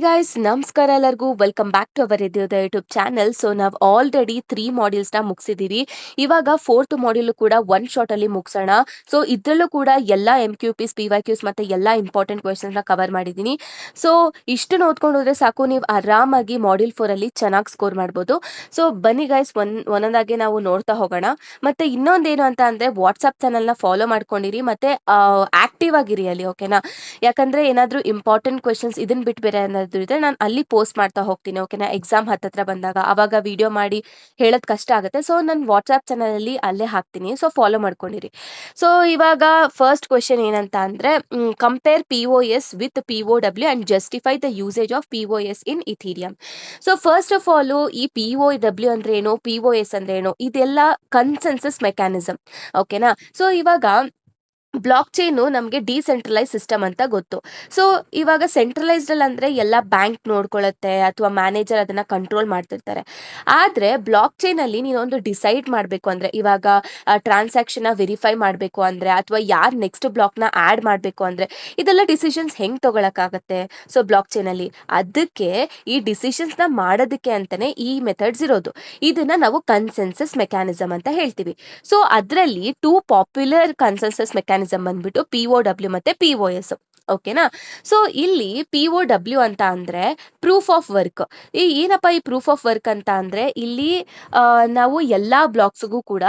Guys ನಮಸ್ಕಾರ ಎಲ್ಲರಿಗೂ welcome back to our YouTube channel. So ನಾವು ಆಲ್ರೆಡಿ 3 ಮಾಡ್ಯೂಲ್ಸ್ನ ಮುಗಿಸಿದೀವಿ. ಇವಾಗ 4th ಮಾಡ್ಯೂಲ್ ಕೂಡ ಒನ್ ಶಾಟ್ ಅಲ್ಲಿ ಮುಗಿಸೋಣ. ಸೊ ಇದ್ರಲ್ಲೂ ಕೂಡ ಎಲ್ಲ MQPs PYQs ಮತ್ತೆ ಎಲ್ಲ ಇಂಪಾರ್ಟೆಂಟ್ ಕ್ವೆಶನ್ಸ್ನ ಕವರ್ ಮಾಡಿದ್ದೀನಿ. ಸೊ ಇಷ್ಟನ್ನು ಓದ್ಕೊಂಡು ಹೋದ್ರೆ ಸಾಕು, ನೀವು ಆರಾಮಾಗಿ ಮಾಡ್ಯೂಲ್ 4 ಅಲ್ಲಿ ಚೆನ್ನಾಗಿ ಸ್ಕೋರ್ ಮಾಡ್ಬೋದು. ಸೊ ಬನ್ನಿ ಗೈಸ್, ಒಂದೊಂದಾಗಿ ನಾವು ನೋಡ್ತಾ ಹೋಗೋಣ. ಮತ್ತೆ ಇನ್ನೊಂದೇನು ಅಂತ ಅಂದ್ರೆ ವಾಟ್ಸ್ಆಪ್ ಚಾನಲ್ನ ಫಾಲೋ ಮಾಡ್ಕೊಂಡಿರಿ ಮತ್ತೆ ಆಕ್ಟಿವ್ ಆಗಿರಿ ಅಲ್ಲಿ, ಓಕೆನಾ? ಯಾಕಂದ್ರೆ ಏನಾದ್ರೂ ಇಂಪಾರ್ಟೆಂಟ್ ಕ್ವೆಶನ್ಸ್ ಇದನ್ನ ಬಿಟ್ಟು ಬೇರೆ ಏನಾದ್ರು ಇದ್ರೆ ನಾನು ಅಲ್ಲಿ ಪೋಸ್ಟ್ ಮಾಡ್ತಾ ಹೋಗ್ತೀನಿ, ಓಕೆನಾ? ಎಕ್ಸಾಮ್ ಹತ್ತತ್ರ ಬಂದಾಗ ಅವಾಗ ವಿಡಿಯೋ ಮಾಡಿ ಹೇಳೋದ್ ಕಷ್ಟ ಆಗುತ್ತೆ. ಸೊ ನಾನು ವಾಟ್ಸ್ಆಪ್ ಚಾನಲ್ ಅಲ್ಲಿ ಅಲ್ಲೇ ಹಾಕ್ತೀನಿ, ಸೊ ಫಾಲೋ ಮಾಡ್ಕೊಂಡಿರಿ. ಸೊ ಇವಾಗ ಫಸ್ಟ್ ಕ್ವೆಶನ್ ಏನಂತ ಅಂದ್ರೆ, compare POS with POW and justify the usage of POS in Ethereum. So first of all, ಈ POW ಅಂದ್ರೆ ಏನು, POS ಅಂದ್ರೆ ಏನು, ಇದೆಲ್ಲ ಕನ್ಸೆನ್ಸಸ್ ಮೆಕ್ಯಾನಿಸಮ್, ಓಕೆನಾ? ಸೊ ಇವಾಗ ಬ್ಲಾಕ್ ಚೈನು ನಮಗೆ ಡಿಸೆಂಟ್ರಲೈಸ್ ಸಿಸ್ಟಮ್ ಅಂತ ಗೊತ್ತು. ಸೊ ಇವಾಗ ಸೆಂಟ್ರಲೈಸ್ಡ್ ಅಲ್ಲಿ ಅಂದ್ರೆ ಎಲ್ಲ ಬ್ಯಾಂಕ್ ನೋಡ್ಕೊಳ್ಳುತ್ತೆ ಅಥವಾ ಮ್ಯಾನೇಜರ್ ಅದನ್ನ ಕಂಟ್ರೋಲ್ ಮಾಡ್ತಿರ್ತಾರೆ. ಆದ್ರೆ ಬ್ಲಾಕ್ ಚೈನ್ ಅಲ್ಲಿ ನೀನೊಂದು ಡಿಸೈಡ್ ಮಾಡಬೇಕು ಅಂದ್ರೆ, ಇವಾಗ ಟ್ರಾನ್ಸಾಕ್ಷನ್ ವೆರಿಫೈ ಮಾಡಬೇಕು ಅಂದ್ರೆ ಅಥವಾ ಯಾರು ನೆಕ್ಸ್ಟ್ ಬ್ಲಾಕ್ ನ ಆಡ್ ಮಾಡಬೇಕು ಅಂದ್ರೆ, ಇದೆಲ್ಲ ಡಿಸಿಷನ್ಸ್ ಹೆಂಗ್ ತಗೊಳಕಾಗತ್ತೆ? ಸೊ ಬ್ಲಾಕ್ ಚೈನ್ ಅಲ್ಲಿ ಅದಕ್ಕೆ ಈ ಡಿಸಿಷನ್ಸ್ ನ ಮಾಡೋದಕ್ಕೆ ಅಂತಾನೆ ಈ ಮೆಥಡ್ಸ್ ಇರೋದು. ಇದನ್ನ ನಾವು ಕನ್ಸೆನ್ಸಸ್ ಮೆಕ್ಯಾನಿಸಮ್ ಅಂತ ಹೇಳ್ತೀವಿ. ಸೊ ಅದರಲ್ಲಿ 2 ಪಾಪ್ಯುಲರ್ ಕನ್ಸೆನ್ಸಸ್ ಮೆಕ್ಯಾನಿಸಮ್ ಬಂದ್ಬಿಟ್ಟು POW ಮತ್ತೆ POS, ಓಕೆನಾ? ಸೊ ಇಲ್ಲಿ POW ಅಂತ ಅಂದ್ರೆ ಪ್ರೂಫ್ ಆಫ್ ವರ್ಕ್. ಏನಪ್ಪ ಈ ಪ್ರೂಫ್ ಆಫ್ ವರ್ಕ್ ಅಂತ ಅಂದ್ರೆ, ಇಲ್ಲಿ ನಾವು ಎಲ್ಲಾ ಬ್ಲಾಕ್ಸ್ಗೂ ಕೂಡ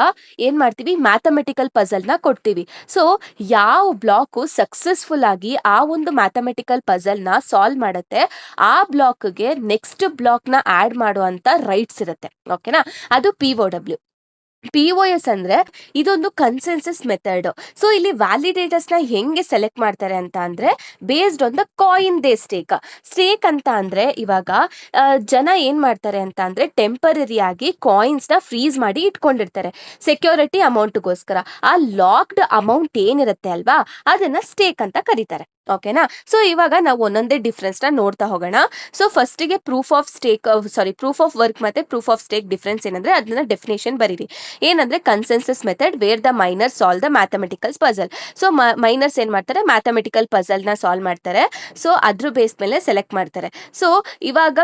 ಏನ್ ಮಾಡ್ತೀವಿ, ಮ್ಯಾಥಮೆಟಿಕಲ್ ಪಜಲ್ ನ ಕೊಡ್ತೀವಿ. ಸೊ ಯಾವ ಬ್ಲಾಕ್ ಸಕ್ಸಸ್ಫುಲ್ ಆಗಿ ಆ ಒಂದು ಮ್ಯಾಥಮೆಟಿಕಲ್ ಪಜಲ್ ನ ಸಾಲ್ವ್ ಮಾಡುತ್ತೆ, ಆ ಬ್ಲಾಕ್ಗೆ ನೆಕ್ಸ್ಟ್ ಬ್ಲಾಕ್ ನ ಆಡ್ ಮಾಡುವಂತ ರೈಟ್ಸ್ ಇರುತ್ತೆ, ಓಕೆನಾ? ಅದು POS ಅಂದ್ರೆ ಇದೊಂದು ಕನ್ಸೆನ್ಸಸ್ ಮೆಥಡ್. ಸೊ ಇಲ್ಲಿ ವ್ಯಾಲಿಡೇಟರ್ಸ್ ನ ಹೆಂಗೆ ಸೆಲೆಕ್ಟ್ ಮಾಡ್ತಾರೆ ಅಂತ ಅಂದ್ರೆ, based on the coin they stake ಅಂತ ಅಂದ್ರೆ, ಇವಾಗ ಜನ ಏನ್ ಮಾಡ್ತಾರೆ ಅಂತ ಅಂದ್ರೆ ಟೆಂಪರರಿ ಆಗಿ ಕಾಯಿನ್ಸ್ ನ ಫ್ರೀಸ್ ಮಾಡಿ ಇಟ್ಕೊಂಡಿರ್ತಾರೆ ಸೆಕ್ಯೂರಿಟಿ ಅಮೌಂಟ್ಗೋಸ್ಕರ. ಆ ಲಾಕ್ಡ್ ಅಮೌಂಟ್ ಏನಿರುತ್ತೆ ಅಲ್ವಾ, ಅದನ್ನ ಸ್ಟೇಕ್ ಅಂತ ಕರೀತಾರೆ, ಓಕೆನಾ? ಸೊ ಇವಾಗ ನಾವು ಒಂದೊಂದೇ ಡಿಫ್ರೆನ್ಸ್ ನ ನೋಡ್ತಾ ಹೋಗೋಣ. ಸೊ ಫಸ್ಟಿಗೆ ಪ್ರೂಫ್ ಆಫ್ ವರ್ಕ್ ಮತ್ತೆ ಪ್ರೂಫ್ ಆಫ್ ಸ್ಟೇಕ್ ಡಿಫ್ರೆನ್ಸ್ ಏನಂದ್ರೆ ಅದನ್ನ ಡೆಫಿನೇಷನ್ ಬರೀರಿ. ಏನಂದ್ರೆ consensus method where the miner solve the mathematical puzzle. So miners ಏನ್ ಮಾಡ್ತಾರೆ, ಮ್ಯಾಥಮೆಟಿಕಲ್ ಪಜಲ್ ನ ಸಾಲ್ವ್ ಮಾಡ್ತಾರೆ. ಸೊ ಅದ್ರ ಬೇಸ್ ಮೇಲೆ ಸೆಲೆಕ್ಟ್ ಮಾಡ್ತಾರೆ. ಸೊ ಇವಾಗ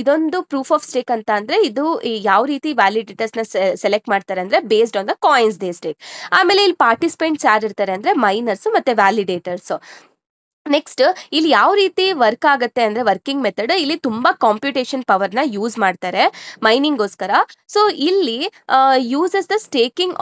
ಇದೊಂದು ಪ್ರೂಫ್ ಆಫ್ ಸ್ಟೇಕ್ ಅಂತ ಅಂದ್ರೆ, ಇದು ಯಾವ ರೀತಿ ವ್ಯಾಲಿಡೇಟರ್ಸ್ ನ ಸೆಲೆಕ್ಟ್ ಮಾಡ್ತಾರೆ ಅಂದ್ರೆ based on the coins they stake. ಆಮೇಲೆ ಇಲ್ಲಿ ಪಾರ್ಟಿಸಿಪೆಂಟ್ಸ್ ಯಾರು ಇರ್ತಾರೆ ಅಂದ್ರೆ ಮೈನರ್ಸ್ ಮತ್ತೆ ವ್ಯಾಲಿಡೇಟರ್ಸ್. ನೆಕ್ಸ್ಟ್ ಇಲ್ಲಿ ಯಾವ ರೀತಿ ವರ್ಕ್ ಆಗುತ್ತೆ ಅಂದ್ರೆ, ವರ್ಕಿಂಗ್ ಮೆಥಡ್ ಇಲ್ಲಿ ತುಂಬಾ ಕಾಂಪ್ಯೂಟೇಷನ್ ಪವರ್ ನ ಯೂಸ್ ಮಾಡ್ತಾರೆ ಮೈನಿಂಗ್ಗೋಸ್ಕರ. ಸೊ ಇಲ್ಲಿ uses the staking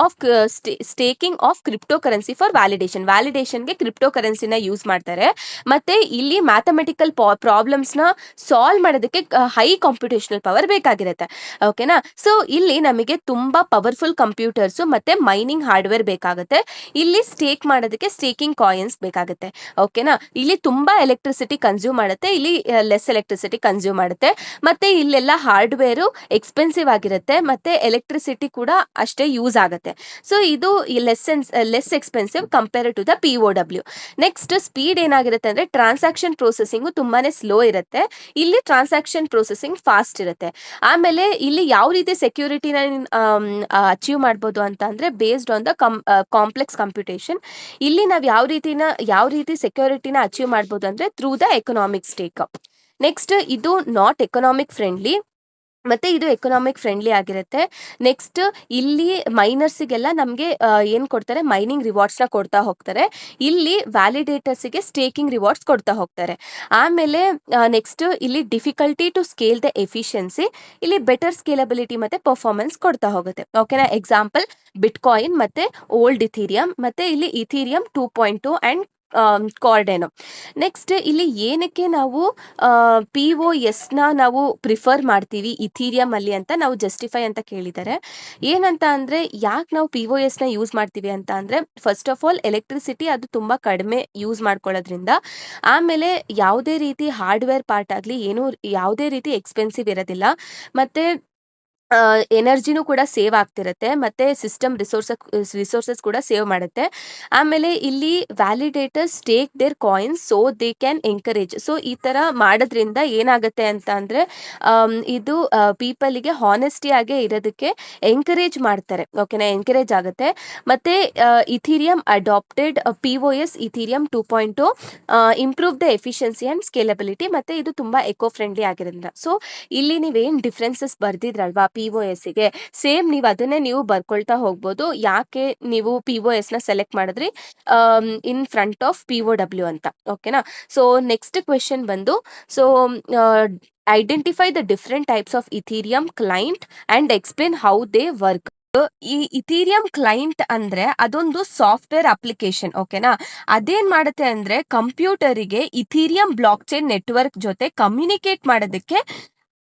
of cryptocurrency for ವ್ಯಾಲಿಡೇಷನ್ಗೆ ಕ್ರಿಪ್ಟೋ ಕರೆನ್ಸಿನ ಯೂಸ್ ಮಾಡ್ತಾರೆ. ಮತ್ತೆ ಇಲ್ಲಿ ಮ್ಯಾಥಮೆಟಿಕಲ್ ಪ್ರಾಬ್ಲಮ್ಸ್ ನ ಸಾಲ್ವ್ ಮಾಡೋದಕ್ಕೆ ಹೈ ಕಾಂಪ್ಯೂಟೇಷನಲ್ ಪವರ್ ಬೇಕಾಗಿರುತ್ತೆ, ಓಕೆನಾ? ಸೊ ಇಲ್ಲಿ ನಮಗೆ ತುಂಬಾ ಪವರ್ಫುಲ್ ಕಂಪ್ಯೂಟರ್ಸ್ ಮತ್ತೆ ಮೈನಿಂಗ್ ಹಾರ್ಡ್ವೇರ್ ಬೇಕಾಗುತ್ತೆ. ಇಲ್ಲಿ ಸ್ಟೇಕ್ ಮಾಡೋದಕ್ಕೆ ಸ್ಟೇಕಿಂಗ್ ಕಾಯಿನ್ಸ್ ಬೇಕಾಗುತ್ತೆ, ಓಕೆನಾ? ಇಲ್ಲಿ ತುಂಬಾ ಎಲೆಕ್ಟ್ರಿಸಿಟಿ ಕನ್ಸ್ಯೂಮ್ ಮಾಡುತ್ತೆ, ಇಲ್ಲಿ ಲೆಸ್ ಎಲೆಕ್ಟ್ರಿಸಿಟಿ ಕನ್ಸ್ಯೂಮ್ ಮಾಡುತ್ತೆ. ಮತ್ತೆ ಇಲ್ಲೆಲ್ಲ ಹಾರ್ಡ್ವೇರ್ ಎಕ್ಸ್ಪೆನ್ಸಿವ್ ಆಗಿರುತ್ತೆ ಮತ್ತೆ ಎಲೆಕ್ಟ್ರಿಸಿಟಿ ಕೂಡ ಅಷ್ಟೇ ಯೂಸ್ ಆಗುತ್ತೆ. ಸೊ ಇದು less expensive compare to the POW. Next speed ಏನಾಗಿರುತ್ತೆ ಅಂದ್ರೆ, ಟ್ರಾನ್ಸಾಕ್ಷನ್ ಪ್ರೊಸೆಸಿಂಗ್ ತುಂಬಾನೇ ಸ್ಲೋ ಇರುತ್ತೆ, ಇಲ್ಲಿ ಟ್ರಾನ್ಸಾಕ್ಷನ್ ಪ್ರೊಸೆಸಿಂಗ್ ಫಾಸ್ಟ್ ಇರುತ್ತೆ. ಆಮೇಲೆ ಇಲ್ಲಿ ಯಾವ ರೀತಿ ಸೆಕ್ಯೂರಿಟಿನ ಅಚೀವ್ ಮಾಡ್ಬೋದು ಅಂತ ಅಂದ್ರೆ, based on the complex computation. ಇಲ್ಲಿ ನಾವು ಯಾವ ರೀತಿ ಸೆಕ್ಯೂರಿಟಿನ ಅಚೀವ್ ಮಾಡ್ಬೋದು ಅಂದ್ರೆ through the economic stake. Next ಇದು ನಾಟ್ ಎಕನಾಮಿಕ್ ಫ್ರೆಂಡ್ಲಿ, ಮತ್ತೆ ಇದು ಎಕನಾಮಿಕ್ ಫ್ರೆಂಡ್ಲಿ ಆಗಿರುತ್ತೆ. ನೆಕ್ಸ್ಟ್ ಇಲ್ಲಿ ಮೈನರ್ಸ್ಗೆಲ್ಲ ನಮಗೆ ಏನ್ ಕೊಡ್ತಾರೆ, ಮೈನಿಂಗ್ ರಿವಾರ್ಡ್ಸ್ ನ ಕೊಡ್ತಾ ಹೋಗ್ತಾರೆ. ಇಲ್ಲಿ ವ್ಯಾಲಿಡೇಟರ್ಸ್ಗೆ ಸ್ಟೇಕಿಂಗ್ ರಿವಾರ್ಡ್ಸ್ ಕೊಡ್ತಾ ಹೋಗ್ತಾರೆ. ಆಮೇಲೆ ನೆಕ್ಸ್ಟ್ ಇಲ್ಲಿ difficulty to scale the efficiency, ಇಲ್ಲಿ ಬೆಟರ್ ಸ್ಕೇಲಬಿಲಿಟಿ ಮತ್ತೆ ಪರ್ಫಾರ್ಮೆನ್ಸ್ ಕೊಡ್ತಾ ಹೋಗುತ್ತೆ, ಓಕೆನಾ? ಎಕ್ಸಾಂಪಲ್ ಬಿಟ್ಕಾಯಿನ್ ಮತ್ತೆ ಓಲ್ಡ್ ಇಥೀರಿಯಂ, ಮತ್ತೆ ಇಲ್ಲಿ ಇಥೀರಿಯಂ 2.2 ಅಂಡ್ ಕಾರ್ಡೆನೋ. ನೆಕ್ಸ್ಟ್ ಇಲ್ಲಿ ಏನಕ್ಕೆ ನಾವು POS ನ ನಾವು ಪ್ರಿಫರ್ ಮಾಡ್ತೀವಿ ಇಥೀರಿಯಂ ಅಲ್ಲಿ ಅಂತ ನಾವು ಜಸ್ಟಿಫೈ ಅಂತ ಕೇಳಿದ್ದಾರೆ. ಏನಂತ ಅಂದ್ರೆ, ಯಾಕೆ ನಾವು POS ನ ಯೂಸ್ ಮಾಡ್ತೀವಿ ಅಂತ ಅಂದ್ರೆ, ಫಸ್ಟ್ ಆಫ್ ಆಲ್ ಎಲೆಕ್ಟ್ರಿಸಿಟಿ ಅದು ತುಂಬಾ ಕಡಿಮೆ ಯೂಸ್ ಮಾಡ್ಕೊಳ್ಳೋದ್ರಿಂದ. ಆಮೇಲೆ ಯಾವುದೇ ರೀತಿ ಹಾರ್ಡ್ವೇರ್ ಪಾರ್ಟ್ ಆಗ್ಲಿ ಯಾವುದೇ ರೀತಿ ಎಕ್ಸ್ಪೆನ್ಸಿವ್ ಇರೋದಿಲ್ಲ. ಮತ್ತೆ ಎನರ್ಜಿನೂ ಕೂಡ ಸೇವ್ ಆಗ್ತಿರುತ್ತೆ ಮತ್ತೆ ಸಿಸ್ಟಮ್ ರಿಸೋರ್ಸಸ್ ಕೂಡ ಸೇವ್ ಮಾಡುತ್ತೆ. ಆಮೇಲೆ ಇಲ್ಲಿ validators take their coins so they can encourage. So ಈ ತರ ಮಾಡೋದ್ರಿಂದ ಏನಾಗುತ್ತೆ ಅಂತ ಅಂದ್ರೆ ಇದು ಪೀಪಲ್ಗೆ ಹಾನೆಸ್ಟಿ ಆಗೇ ಇರೋದಕ್ಕೆ ಎಂಕರೇಜ್ ಮಾಡ್ತಾರೆ. ಓಕೆನಾ, ಎಂಕರೇಜ್ ಆಗುತ್ತೆ. ಮತ್ತೆ Ethereum adopted POS Ethereum 2.0 improve the efficiency and scalability. ಮತ್ತೆ ಇದು ತುಂಬಾ ಎಕೋ ಫ್ರೆಂಡ್ಲಿ ಆಗಿರೋದ್ರಿಂದ. ಸೊ ಇಲ್ಲಿ ನೀವೇನ್ ಡಿಫ್ರೆನ್ಸಸ್ ಬರ್ದಿದ್ರಲ್ವಾ POS ಗೆ, ಸೇಮ್ ನೀವು ಅದನ್ನೇ ನೀವು ಬರ್ಕೊಳ್ತಾ ಹೋಗ್ಬೋದು. ಯಾಕೆ ನೀವು POS ನ ಸೆಲೆಕ್ಟ್ ಮಾಡಿದ್ರಿ ಇನ್ ಫ್ರಂಟ್ ಆಫ್ POW ಅಂತ. ಓಕೆನಾ. ಸೊ ನೆಕ್ಸ್ಟ್ ಕ್ವೆಶನ್ ಬಂದು, so identify the different types of Ethereum client and explain how they work. ಈ ಇಥೀರಿಯಂ ಕ್ಲೈಂಟ್ ಅಂದ್ರೆ ಅದೊಂದು ಸಾಫ್ಟ್ವೇರ್ ಅಪ್ಲಿಕೇಶನ್. ಓಕೆನಾ. ಅದೇನ್ ಮಾಡುತ್ತೆ ಅಂದ್ರೆ ಕಂಪ್ಯೂಟರಿಗೆ ಇಥೀರಿಯಂ ಬ್ಲಾಕ್ ಚೈನ್ ನೆಟ್ವರ್ಕ್ ಜೊತೆ ಕಮ್ಯುನಿಕೇಟ್ ಮಾಡೋದಕ್ಕೆ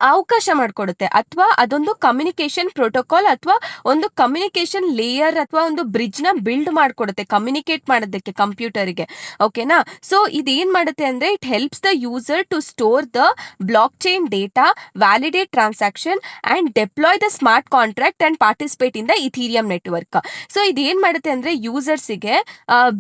ಅವಕಾಶ ಮಾಡಿಕೊಡುತ್ತೆ. ಅಥವಾ ಅದೊಂದು ಕಮ್ಯುನಿಕೇಶನ್ ಪ್ರೋಟೋಕಾಲ್ ಅಥವಾ ಒಂದು ಕಮ್ಯುನಿಕೇಶನ್ ಲೇಯರ್ ಅಥವಾ ಒಂದು ಬ್ರಿಡ್ಜ್ ನ ಬಿಲ್ಡ್ ಮಾಡ್ಕೊಡುತ್ತೆ ಕಮ್ಯುನಿಕೇಟ್ ಮಾಡೋದಕ್ಕೆ ಕಂಪ್ಯೂಟರ್ಗೆ. ಓಕೆನಾ. ಸೊ ಇದೇನ್ ಮಾಡುತ್ತೆ ಅಂದ್ರೆ it helps the user to store the blockchain data, validate transaction and deploy the smart contract and participate in the Ethereum network. So ಇದೇನ್ ಮಾಡುತ್ತೆ ಅಂದ್ರೆ ಯೂಸರ್ಸ್ಗೆ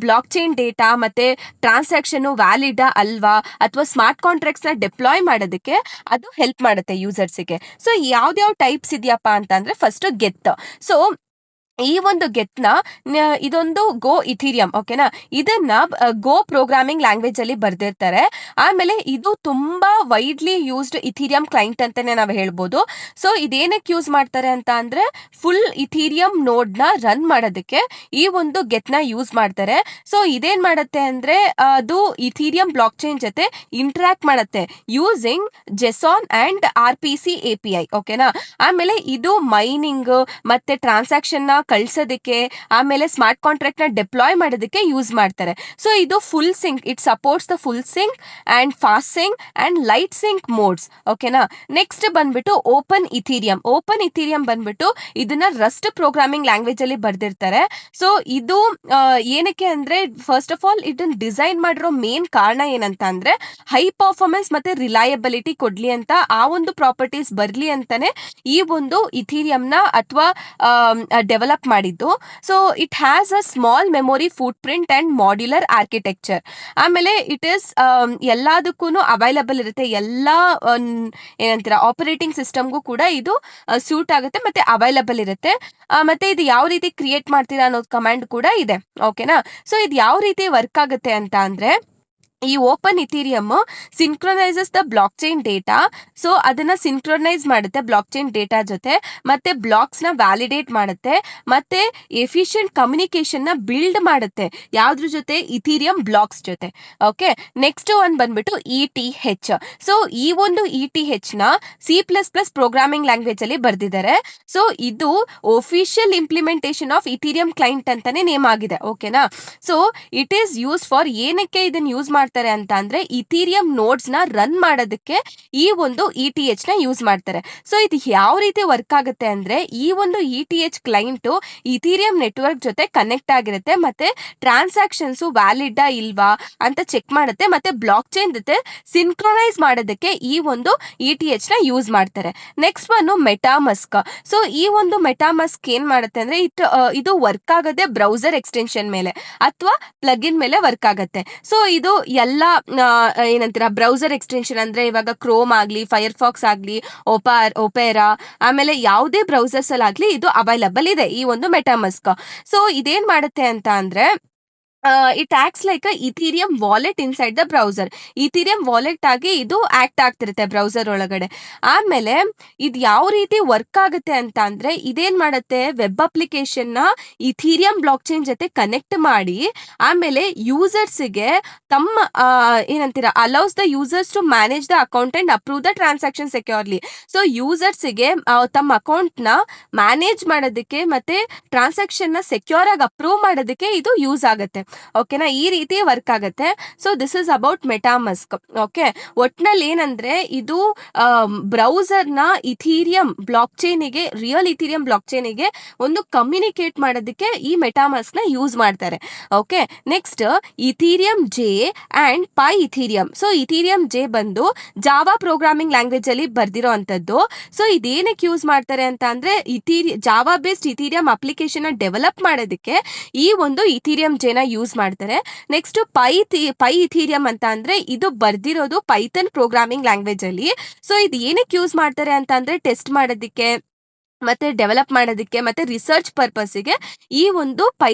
ಬ್ಲಾಕ್ ಚೈನ್ ಡೇಟಾ ಮತ್ತೆ ಟ್ರಾನ್ಸಾಕ್ಷನ್ ವ್ಯಾಲಿಡ್ ಅಲ್ವಾ ಅಥವಾ ಸ್ಮಾರ್ಟ್ ಕಾಂಟ್ರಾಕ್ಟ್ಸ್ ನ deploy ಮಾಡೋದಕ್ಕೆ ಅದು ಹೆಲ್ಪ್ ಮಾಡುತ್ತೆ ಯೂಸರ್ಸ್ಗೆ. ಸೊ ಯಾವ್ದಾವ್ ಟೈಪ್ಸ್ ಇದೆಯಪ್ಪ ಅಂತಂದ್ರೆ ಫಸ್ಟ್ ಗೆತ್. ಸೊ ಈ ಒಂದು ಗೆಟ್ನ ಇದೊಂದು ಗೋ ಇಥೀರಿಯಂ. ಓಕೆನಾ. ಇದನ್ನ ಗೋ ಪ್ರೋಗ್ರಾಮಿಂಗ್ ಲ್ಯಾಂಗ್ವೇಜ್ ಅಲ್ಲಿ ಬರ್ದಿರ್ತಾರೆ. ಆಮೇಲೆ ಇದು ತುಂಬಾ ವೈಡ್ಲಿ ಯೂಸ್ಡ್ ಇಥೀರಿಯಂ ಕ್ಲೈಂಟ್ ಅಂತಾನೆ ನಾವು ಹೇಳ್ಬೋದು. ಸೊ ಇದೇನಕ್ಕೆ ಯೂಸ್ ಮಾಡ್ತಾರೆ ಅಂತ ಅಂದ್ರೆ ಫುಲ್ ಇಥೀರಿಯಂ ನೋಡ್ ನ ರನ್ ಮಾಡೋದಕ್ಕೆ ಈ ಒಂದು ಗೆಟ್ ನ ಯೂಸ್ ಮಾಡ್ತಾರೆ. ಸೊ ಇದೇನ್ ಮಾಡುತ್ತೆ ಅಂದ್ರೆ ಅದು ಇಥೀರಿಯಂ ಬ್ಲಾಕ್ ಚೈನ್ ಜೊತೆ ಇಂಟ್ರಾಕ್ಟ್ ಮಾಡುತ್ತೆ ಯೂಸಿಂಗ್ ಜೆಸಾನ್ ಅಂಡ್ RPC API. ಓಕೆನಾ. ಆಮೇಲೆ ಇದು ಮೈನಿಂಗ್ ಮತ್ತೆ ಟ್ರಾನ್ಸಾಕ್ಷನ್ ನ ಕಳ್ಸೋದಕ್ಕೆ ಆಮೇಲೆ ಸ್ಮಾರ್ಟ್ ಕಾಂಟ್ರಾಕ್ಟ್ ನ ಡೆಪ್ಲಾಯ್ ಮಾಡೋದಕ್ಕೆ ಯೂಸ್ ಮಾಡ್ತಾರೆ. ಸೊ ಇದು full sync, it supports the full sync and fast sync and light sync modes. ಓಕೆನಾ. ನೆಕ್ಸ್ಟ್ ಬಂದ್ಬಿಟ್ಟು ಓಪನ್ ಇಥೀರಿಯಂ. ಓಪನ್ ಇಥೀರಿಯಂ ಬಂದ್ಬಿಟ್ಟು ಇದನ್ನ ರಸ್ಟ್ ಪ್ರೋಗ್ರಾಮಿಂಗ್ ಲ್ಯಾಂಗ್ವೇಜ್ ಅಲ್ಲಿ ಬರ್ದಿರ್ತಾರೆ. ಸೊ ಇದು ಏನಕ್ಕೆ ಅಂದ್ರೆ ಫಸ್ಟ್ ಆಫ್ ಆಲ್ ಇದನ್ನ ಡಿಸೈನ್ ಮಾಡಿರೋ ಮೇನ್ ಕಾರಣ ಏನಂತ ಅಂದ್ರೆ ಹೈ ಪರ್ಫಾರ್ಮೆನ್ಸ್ ಮತ್ತೆ ರಿಲಯಬಿಲಿಟಿ ಕೊಡ್ಲಿ ಅಂತ, ಆ ಒಂದು ಪ್ರಾಪರ್ಟೀಸ್ ಬರ್ಲಿ ಅಂತಾನೆ ಈ ಒಂದು ಇಥೀರಿಯಂ ನ ಅಥವಾ ಡೆವಲಪ್ ಮಾಡಿದ್ದು. So it has a small memory foot print and modular architecture. ಆಮೇಲೆ ಇಟ್ ಇಸ್ ಎಲ್ಲದಕ್ಕೂ ಅವೈಲಬಲ್ ಇರುತ್ತೆ. ಎಲ್ಲ ಏನಂತೀರ ಆಪರೇಟಿಂಗ್ ಸಿಸ್ಟಮ್ಗೂ ಕೂಡ ಇದು ಸೂಟ್ ಆಗುತ್ತೆ ಮತ್ತೆ ಅವೈಲಬಲ್ ಇರುತ್ತೆ. ಮತ್ತೆ ಇದು ಯಾವ ರೀತಿ ಕ್ರಿಯೇಟ್ ಮಾಡ್ತೀರಾ ಅನ್ನೋದು ಕಮಾಂಡ್ ಕೂಡ ಇದೆ. ಓಕೆನಾ. ಸೊ ಇದು ಯಾವ ರೀತಿ ವರ್ಕ್ ಆಗುತ್ತೆ ಅಂತ ಅಂದ್ರೆ ಈ open Ethereum synchronises the blockchain data. So ಅದನ್ನ ಸಿಂಕ್ರೊನೈಸ್ ಮಾಡುತ್ತೆ ಬ್ಲಾಕ್ ಚೈನ್ ಡೇಟಾ ಜೊತೆ, ಮತ್ತೆ ಬ್ಲಾಕ್ಸ್ ನ ವ್ಯಾಲಿಡೇಟ್ ಮಾಡುತ್ತೆ, ಮತ್ತೆ ಎಫಿಷಿಯಂಟ್ ಕಮ್ಯುನಿಕೇಶನ್ ನ ಬಿಲ್ಡ್ ಮಾಡುತ್ತೆ. ಯಾವ್ದ್ರ ಜೊತೆ? ಇಥೀರಿಯಂ ಬ್ಲಾಕ್ಸ್ ಜೊತೆ. ಓಕೆ. ನೆಕ್ಸ್ಟ್ ಒಂದ್ ಬಂದ್ಬಿಟ್ಟು ETH. ಸೊ ಈ ಒಂದು ETH ನ C++ ಪ್ರೋಗ್ರಾಮಿಂಗ್ ಲ್ಯಾಂಗ್ವೇಜ್ ಅಲ್ಲಿ ಬರ್ದಿದ್ದಾರೆ. ಸೊ ಇದು official implementation of Ethereum client ಅಂತಾನೆ ನೇಮ್ ಆಗಿದೆ. ಓಕೆನಾ. So it is use for, ಏನಕ್ಕೆ ಇದನ್ನ ಯೂಸ್ ಮಾಡ್ತಾರೆ ಅಂತ ಅಂದ್ರೆ ಇಥೀರಿಯಂ ನೋಡ್ಸ್ ನ ರನ್ ಮಾಡೋದಕ್ಕೆ ಈ ಒಂದು ETH ನ ಯೂಸ್ ಮಾಡ್ತಾರೆ. ಸೊ ಇದು ಯಾವ ರೀತಿ ವರ್ಕ್ ಆಗುತ್ತೆ ಅಂದ್ರೆ ಈ ಒಂದು ETH ಕ್ಲೈಂಟ್ ಇಥೀರಿಯಂ ನೆಟ್ವರ್ಕ್ ಜೊತೆ ಕನೆಕ್ಟ್ ಆಗಿರುತ್ತೆ ಮತ್ತೆ ಟ್ರಾನ್ಸಾಕ್ಷನ್ಸ್ ವ್ಯಾಲಿಡ್ ಇಲ್ವಾ ಅಂತ ಚೆಕ್ ಮಾಡುತ್ತೆ ಮತ್ತೆ ಬ್ಲಾಕ್ ಚೈನ್ ಜೊತೆ ಸಿಂಕ್ರೊನೈಸ್ ಮಾಡೋದಕ್ಕೆ ಈ ಒಂದು ETH ನ ಯೂಸ್ ಮಾಡ್ತಾರೆ. ನೆಕ್ಸ್ಟ್ ಒಂದು ಮೆಟಾಮಸ್ಕ್. ಸೊ ಈ ಒಂದು ಮೆಟಾಮಸ್ಕ್ ಏನ್ ಮಾಡುತ್ತೆ ಅಂದ್ರೆ ಇದು ವರ್ಕ್ ಆಗೋದೇ ಬ್ರೌಸರ್ ಎಕ್ಸ್ಟೆನ್ಷನ್ ಮೇಲೆ ಅಥವಾ ಪ್ಲಗಿನ್ ಮೇಲೆ ವರ್ಕ್ ಆಗುತ್ತೆ. ಸೊ ಇದು ಎಲ್ಲ ಏನಂತೀರ ಬ್ರೌಸರ್ ಎಕ್ಸ್ಟೆನ್ಷನ್ ಅಂದ್ರೆ ಇವಾಗ ಕ್ರೋಮ್ ಆಗ್ಲಿ, ಫೈರ್ಫಾಕ್ಸ್ ಆಗ್ಲಿ, ಒಪೇರಾ, ಆಮೇಲೆ ಯಾವುದೇ ಬ್ರೌಸರ್ಸ್ ಅಲ್ಲಿ ಆಗ್ಲಿ ಇದು ಅವೈಲಬಲ್ ಇದೆ ಈ ಒಂದು ಮೆಟಾಮಸ್ಕ್. ಸೊ ಇದೇನ್ ಮಾಡುತ್ತೆ ಅಂತ ಅಂದ್ರೆ it acts like a Ethereum wallet inside the browser. Ethereum wallet ಆಗಿ ಇದು ಆಕ್ಟ್ ಆಗ್ತಿರುತ್ತೆ ಬ್ರೌಸರ್ ಒಳಗಡೆ. ಆಮೇಲೆ ಇದು ಯಾವ ರೀತಿ ವರ್ಕ್ ಆಗುತ್ತೆ ಅಂತ ಅಂದ್ರೆ ಇದೇನ್ ಮಾಡುತ್ತೆ ವೆಬ್ ಅಪ್ಲಿಕೇಶನ್ ನ ಇಥೀರಿಯಂ ಬ್ಲಾಕ್ ಚೈನ್ ಜೊತೆ ಕನೆಕ್ಟ್ ಮಾಡಿ ಆಮೇಲೆ ಯೂಸರ್ಸ್ಗೆ ತಮ್ಮ ಏನಂತೀರ allows the users to manage the account and approve the transaction securely. So ಯೂಸರ್ಸ್ಗೆ ತಮ್ಮ ಅಕೌಂಟ್ ನ ಮ್ಯಾನೇಜ್ ಮಾಡೋದಕ್ಕೆ ಮತ್ತೆ ಟ್ರಾನ್ಸಾಕ್ಷನ್ ನ ಸೆಕ್ಯೂರ್ ಆಗಿ ಅಪ್ರೂವ್ ಮಾಡೋದಕ್ಕೆ ಇದು ಯೂಸ್ ಆಗುತ್ತೆ. ಓಕೆನಾ, ಈ ರೀತಿ ವರ್ಕ್ ಆಗುತ್ತೆ. So this is about MetaMask. Okay, ಒಟ್ನಲ್ಲಿ ಏನಂದ್ರೆ ಇದು ಬ್ರೌಸರ್ನ ಇಥೀರಿಯಂ ಬ್ಲಾಕ್ ಚೈನಿಗೆ, ರಿಯಲ್ ಇಥೀರಿಯಂ ಬ್ಲಾಕ್ ಚೈನಿಗೆ ಒಂದು ಕಮ್ಯುನಿಕೇಟ್ ಮಾಡೋದಕ್ಕೆ ಈ ಮೆಟಾಮಸ್ಕ್ ನ ಯೂಸ್ ಮಾಡ್ತಾರೆ. Okay, next Ethereum J and Py Ethereum. So Ethereum J ಬಂದು ಜಾವಾ ಪ್ರೋಗ್ರಾಮಿಂಗ್ ಲ್ಯಾಂಗ್ವೇಜ್ ಅಲ್ಲಿ ಬರ್ದಿರೋ ಅಂತದ್ದು. ಸೊ ಇದೇನಕ್ಕೆ ಯೂಸ್ ಮಾಡ್ತಾರೆ ಅಂತ ಅಂದ್ರೆ Java based Ethereum application develop ಮಾಡೋದಕ್ಕೆ ಈ ಒಂದು ಇಥೀರಿಯಂ ಜೆನ ಯೂಸ್ ಮಾಡ್ತಾರೆ. ನೆಕ್ಸ್ಟ್ ಪೈ ಇಥೀರಿಯಂ ಅಂತ ಅಂದ್ರೆ ಇದು ಬರ್ದಿರೋದು ಪೈಥನ್ ಪ್ರೋಗ್ರಾಮಿಂಗ್ ಲ್ಯಾಂಗ್ವೇಜ್ ಅಲ್ಲಿ. ಸೊ ಇದು ಏನಕ್ಕೆ ಯೂಸ್ ಮಾಡ್ತಾರೆ ಅಂತ ಅಂದ್ರೆ ಟೆಸ್ಟ್ ಮಾಡೋದಕ್ಕೆ ಮತ್ತೆ ಡೆವಲಪ್ ಮಾಡೋದಕ್ಕೆ ಮತ್ತೆ ರಿಸರ್ಚ್ ಪರ್ಪಸ್ಗೆ ಈ ಒಂದು